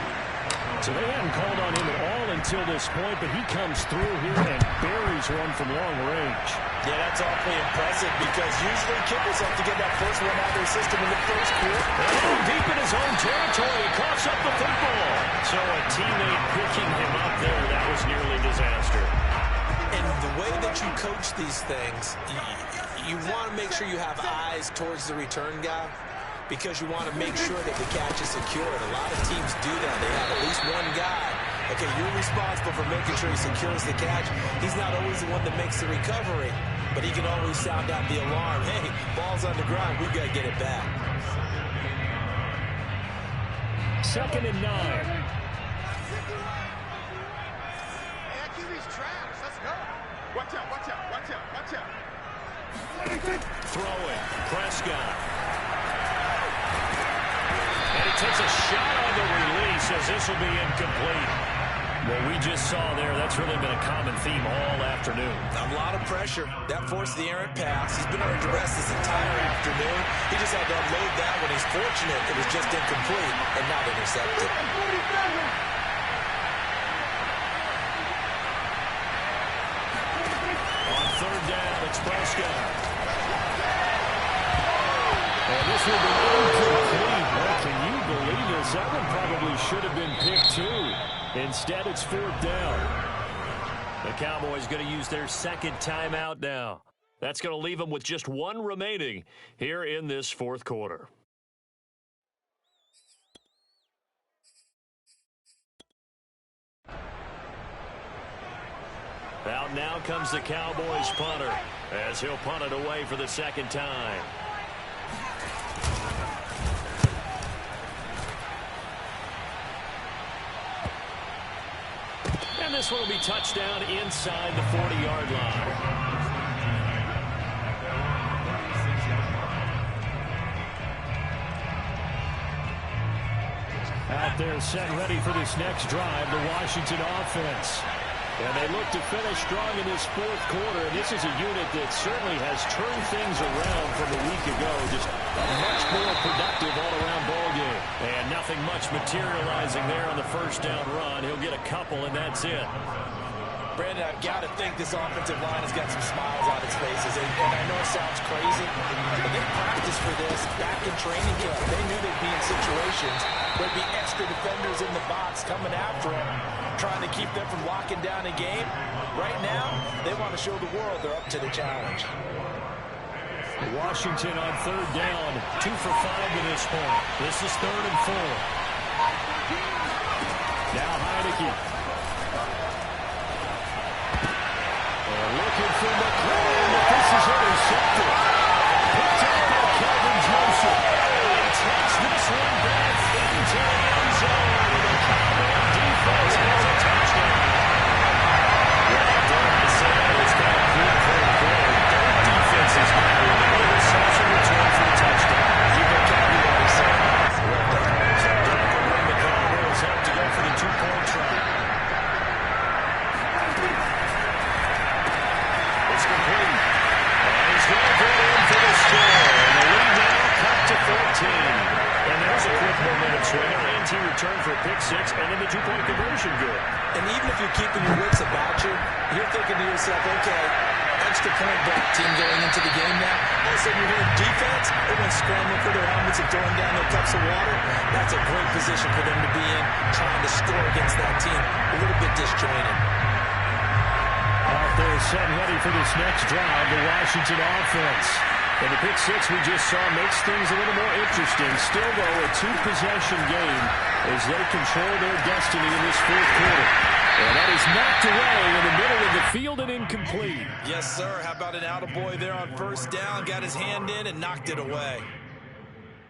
Speaker 1: So they haven't called on him at all until this point, but he comes through here and buries one from long range.
Speaker 3: Yeah, that's awfully impressive because usually kickers have to get that first one out of their system in the first quarter.
Speaker 1: And deep in his own territory, he coughs up the football. So a teammate picking him up there, that was nearly disaster.
Speaker 3: And the way that you coach these things, you want to make sure you have eyes towards the return guy because you want to make sure that the catch is secured. A lot of teams do that. They have at least one guy. Okay, you're responsible for making sure he secures the catch. He's not always the one that makes the recovery, but he can always sound out the alarm. Hey, ball's on the ground. We've got to get it back.
Speaker 1: 2nd and 9.
Speaker 5: Hey, QB's trash. Let's go. Watch out.
Speaker 1: Throwing, Prescott. And he takes a shot on the release as this will be incomplete. Well, we we just saw there, that's really been a common theme all afternoon.
Speaker 3: A lot of pressure. That forced the errant pass. He's been under duress this entire afternoon. He just had to unload that when he's fortunate. It was just incomplete and not intercepted.
Speaker 1: On third down, it's Prescott. And this will be incomplete. Well, can you believe this? That one probably should have been picked too. Instead, it's fourth down. The Cowboys going to use their second timeout now. That's going to leave them with just one remaining here in this fourth quarter. Out now comes the Cowboys punter as he'll punt it away for the second time. And this one will be touchdown inside the 40-yard line. Out there set ready for this next drive, the Washington offense. And they look to finish strong in this fourth quarter. And this is a unit that certainly has turned things around from a week ago. Just a much more productive all-around ball game. And nothing much materializing there on the first down run. He'll get a couple, and that's it.
Speaker 3: Brandon, I've got to think this offensive line has got some smiles on its faces. And I know it sounds crazy, but they practiced for this back in training camp. They knew they'd be in situations where there'd be extra defenders in the box coming after them, trying to keep them from locking down a game. Right now, they want to show the world they're up to the challenge.
Speaker 1: Washington on third down, 2 for 5 to this point. This is 3rd and 4. Now Heineke. Looking for McLaurin, but this is intercepted. Picked up by Kelvin Joseph. He takes this one back into the end zone. The Cowboy defense has a touchdown. Well done to say it's got a good third quarter. Both defenses now with an interception return for a touchdown. You can copy what he said. Well done. So don't go bring the Cowboys up to go for the 2-point try. It's complete. And he's going to go in for the score. And the lead now cut to 14. And there's a quick momentum swinger. And he returned for a pick 6 and then the 2-point conversion good.
Speaker 3: And even if you're keeping your wits about you, you're thinking to yourself, okay, extra point block team going into the game now. All of a sudden you're hearing defense, everyone's scrambling for their helmets and throwing down their cups of water. That's a great position for them to be in, trying to score against that team. A little bit disjointed.
Speaker 1: Out there set ready for this next drive, the Washington offense. And the pick 6 we just saw makes things a little more interesting. Still, though, a 2-possession game as they control their destiny in this fourth quarter. And that is knocked away in the middle of the field and incomplete.
Speaker 3: Yes, sir. How about an attaboy there on first down? Got his hand in and knocked it away.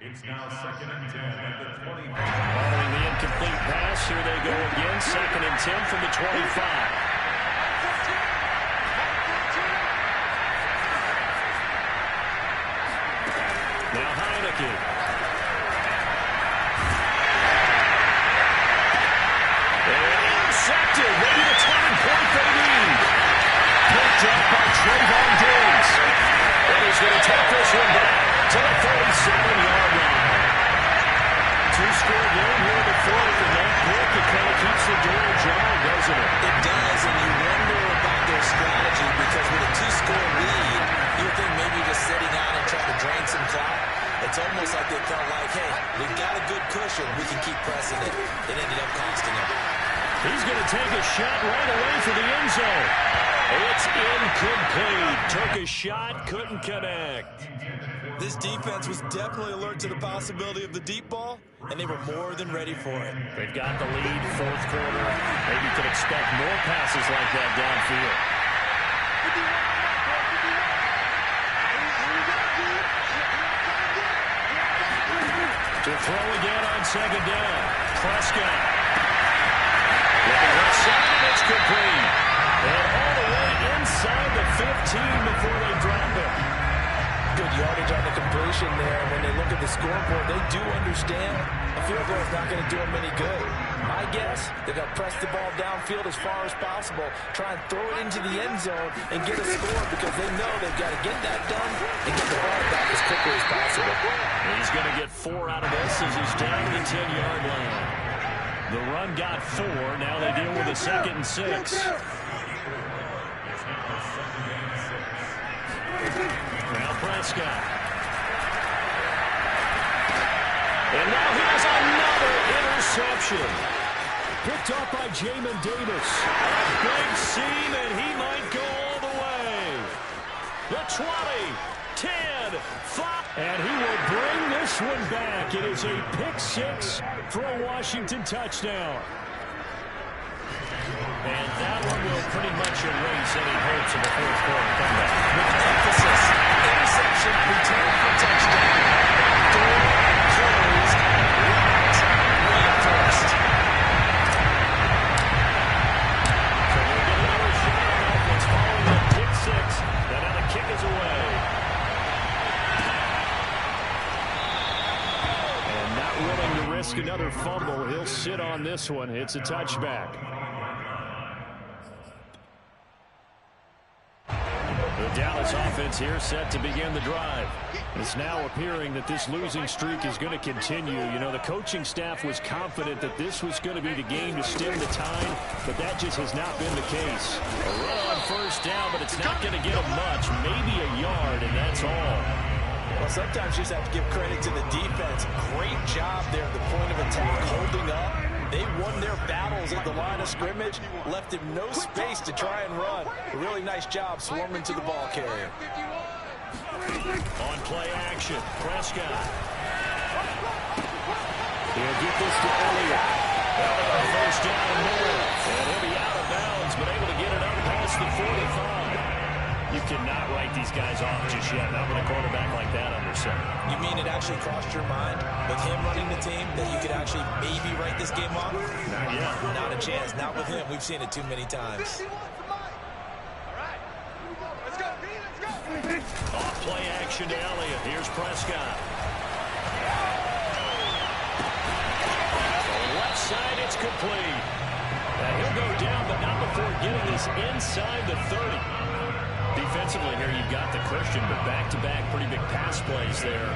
Speaker 2: It's now 2nd and 10 at the 20.
Speaker 1: Following the incomplete pass, here they go again. 2nd and 10 from the 25. Now Heineke. Intercepted. Maybe the turning point they need. Picked up by Trayvon Diggs. And he's going to take this one back to the 37-yard line. 2-score game here in the fourth, and that pick, it kind of keeps the door ajar, doesn't it?
Speaker 3: It does, and you wonder about their strategy because with a 2-score lead, you think maybe just sitting out and trying to drain some clock. It's almost like they felt like, hey, we've got a good cushion. We can keep pressing it. It ended up costing them.
Speaker 1: He's going to take a shot right away for the end zone. It's incomplete. Took a shot, couldn't connect.
Speaker 3: This defense was definitely alert to the possibility of the deep ball, and they were more than ready for it.
Speaker 1: They've got the lead, fourth quarter. Maybe could expect more passes like that downfield. To throw again on second down. Prescott. Looking left side, and it's complete. And all the way inside the 15 before they drop it.
Speaker 3: Good yardage on the completion there. When they look at the scoreboard, they do understand a field goal is not going to do them any good. My guess, they're going to press the ball downfield as far as possible, try and throw it into the end zone and get a score because they know they've got to get that done and get the ball back as quickly as possible.
Speaker 1: He's going to get 4 out of this as he's down to the 10-yard line. The run got 4. Now they deal with a 2nd and 6. Now Prescott. And now here's another interception. Picked up by Jamin Davis. A big seam, and he might go all the way. The 20, 10, 5. And he will bring this one back. It is a pick 6 for a Washington touchdown. And that one will pretty much erase any hopes of a fourth-quarter comeback.
Speaker 3: With emphasis, interception, return for touchdown. 3 plays, route reinforced.
Speaker 1: So we'll get another shot on offense following that pick 6. And now the kick is away. And not willing to risk another fumble. He'll sit on this one. It's a touchback. The Dallas offense here set to begin the drive. It's now appearing that this losing streak is going to continue. You know, the coaching staff was confident that this was going to be the game to stem the tide, but that just has not been the case. A run on first down, but it's not going to get them much. Maybe a yard, and that's all.
Speaker 3: Well, sometimes you just have to give credit to the defense. Great job there at the point of attack, holding up. They won their battles at the line of scrimmage, left him no space to try and run. A really nice job swarming to the ball carrier.
Speaker 1: On play action, Prescott. He'll get this to Elliott. First down and more. And he'll be out of bounds, but able to get it up past the 45. You cannot write these guys off just yet. Not with a quarterback like that under center.
Speaker 3: You mean it actually crossed your mind with him running the team that you could actually maybe write this game off?
Speaker 1: Not yet.
Speaker 3: Not a chance. Not with him. We've seen it too many times.
Speaker 1: Off play action to Elliott. Here's Prescott. The left side, it's complete. And he'll go down, but not before getting this inside the 30. Defensively here, you've got the Christian, but back-to-back pretty big pass plays there.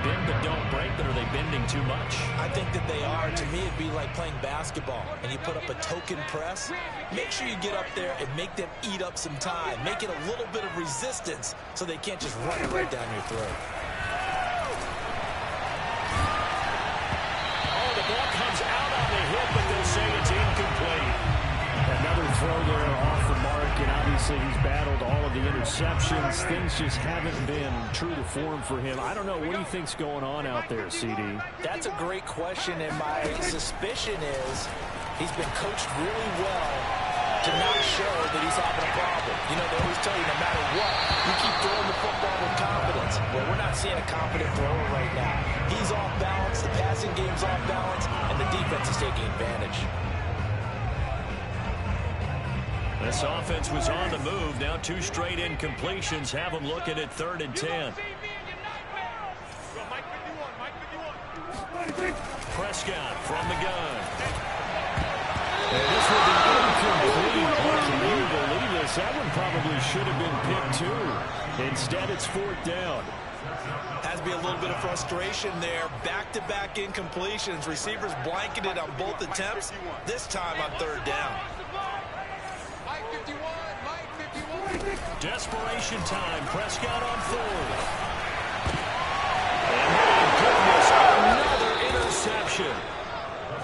Speaker 1: Bend but don't break, but are they bending too much?
Speaker 3: I think that they are. To me, it'd be like playing basketball, and you put up a token press. Make sure you get up there and make them eat up some time. Make it a little bit of resistance so they can't just run it right down your throat.
Speaker 1: Oh, the ball comes out on the hip, but they'll say it's incomplete. Another throw there off the mark, and obviously he's battled all of the interceptions. Things just haven't been true to form for him. I don't know. What do you think's going on out there, CD?
Speaker 3: That's a great question, and my suspicion is he's been coached really well to not show that he's having a problem. You know, they always tell you no matter what, you keep throwing the football with confidence. Well, we're not seeing a confident thrower right now. He's off balance, the passing game's off balance, and the defense is taking advantage.
Speaker 1: This offense was on the move. Now 2 straight incompletions have them looking at 3rd and 10. Prescott from the gun. And this will be incomplete. Can you believe this? That one probably should have been picked too. Instead, it's 4th down.
Speaker 3: Has to be a little bit of frustration there. Back-to-back incompletions. Receivers blanketed on both attempts. This time on 3rd down.
Speaker 1: Desperation time. Prescott on 4th. And my goodness, another interception.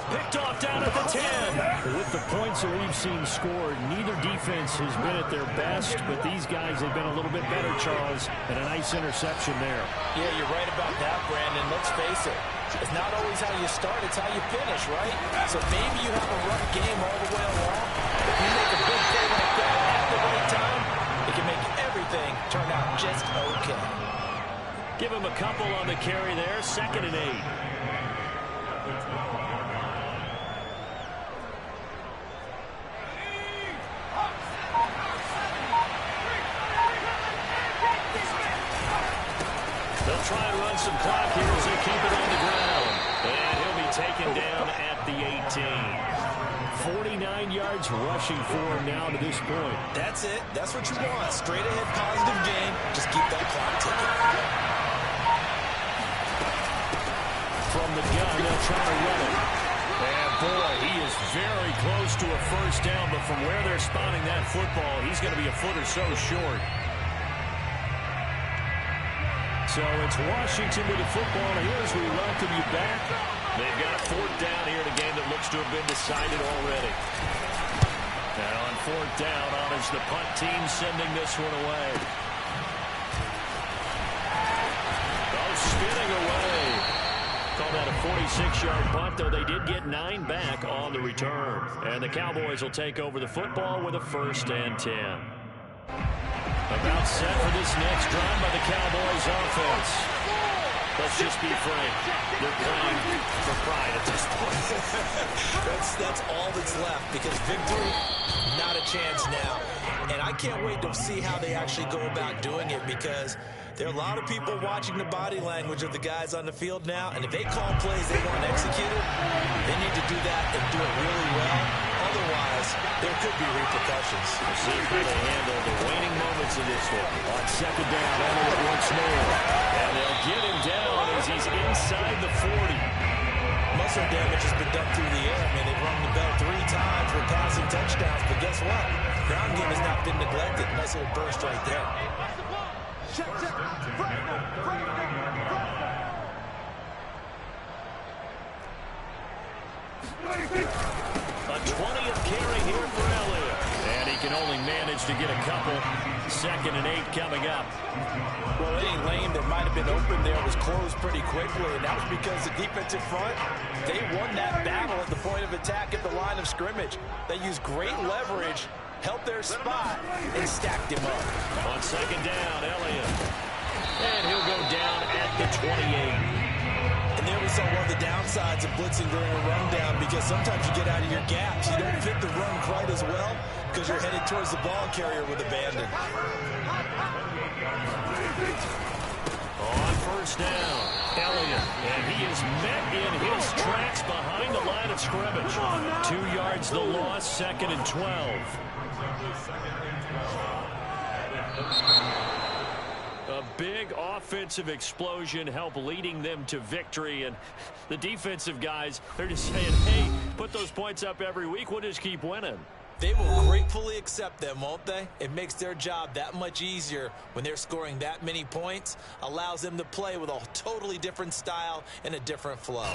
Speaker 1: Picked off down at the 10. With the points that we've seen scored, neither defense has been at their best, but these guys have been a little bit better, Charles, and a nice interception there.
Speaker 3: Yeah, you're right about that, Brandon. Let's face it. It's not always how you start, it's how you finish, right? So maybe you have a rough game all the way along, but you make a big play like that at the right time, it can make everything turn out just okay.
Speaker 1: Give him a couple on the carry there. 2nd and 8. They'll try and run some clock here as they keep it on the ground. And he'll be taken down at the 49 yards rushing for him now to this point.
Speaker 3: That's it. That's what you want. Straight ahead positive game. Just keep that clock ticking.
Speaker 1: From the gun, they'll try to run it. And boy, he is very close to a first down, but from where they're spotting that football, he's going to be a foot or so short. So it's Washington with the football, and here as we welcome you back. They've got a fourth down here in a game that looks to have been decided already. And on fourth down, honors the punt team sending this one away. Oh, spinning away. Call that a 46-yard punt, though they did get 9 back on the return. And the Cowboys will take over the football with a 1st and 10. About set for this next drive by the Cowboys offense. Let's just be frank. They're playing for pride at this point.
Speaker 3: That's all that's left, because victory, not a chance now. And I can't wait to see how they actually go about doing it, because there are a lot of people watching the body language of the guys on the field now, and if they call plays they want executed, they need to do that and do it really well. Otherwise, there could be repercussions.
Speaker 1: We'll see how they handle the waning moments of this one. On second down, Elliott once more. And they'll get him down as he's inside the 40.
Speaker 3: Muscle damage has been done through the air. I mean, they've rung the bell 3 times for passing touchdowns, but guess what? Ground game has not been neglected. Nice little burst right there.
Speaker 5: Check.
Speaker 1: A 20th carry here for Elliott. And he can only manage to get a couple. 2nd and 8 coming up.
Speaker 3: Well, any lane that might have been open there was closed pretty quickly, and that was because the defensive front, they won that battle at the point of attack at the line of scrimmage. They used great leverage, held their spot, and stacked him up.
Speaker 1: On second down, Elliott. And he'll go down at the 28.
Speaker 3: And there we saw one of the downsides of blitzing during a rundown, because sometimes you get out of your gaps. You don't fit the run quite as well because you're headed towards the ball carrier with abandon.
Speaker 1: On first down, Elliott. And he is met in his tracks behind the line of scrimmage. 2 yards the loss, 2nd and 12. A big offensive explosion helped leading them to victory, and the defensive guys, they're just saying, hey, put those points up every week, we'll just keep winning.
Speaker 3: They will gratefully accept them, won't they? It makes their job that much easier when they're scoring that many points, allows them to play with a totally different style and a different flow.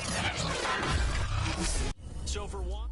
Speaker 1: So for one...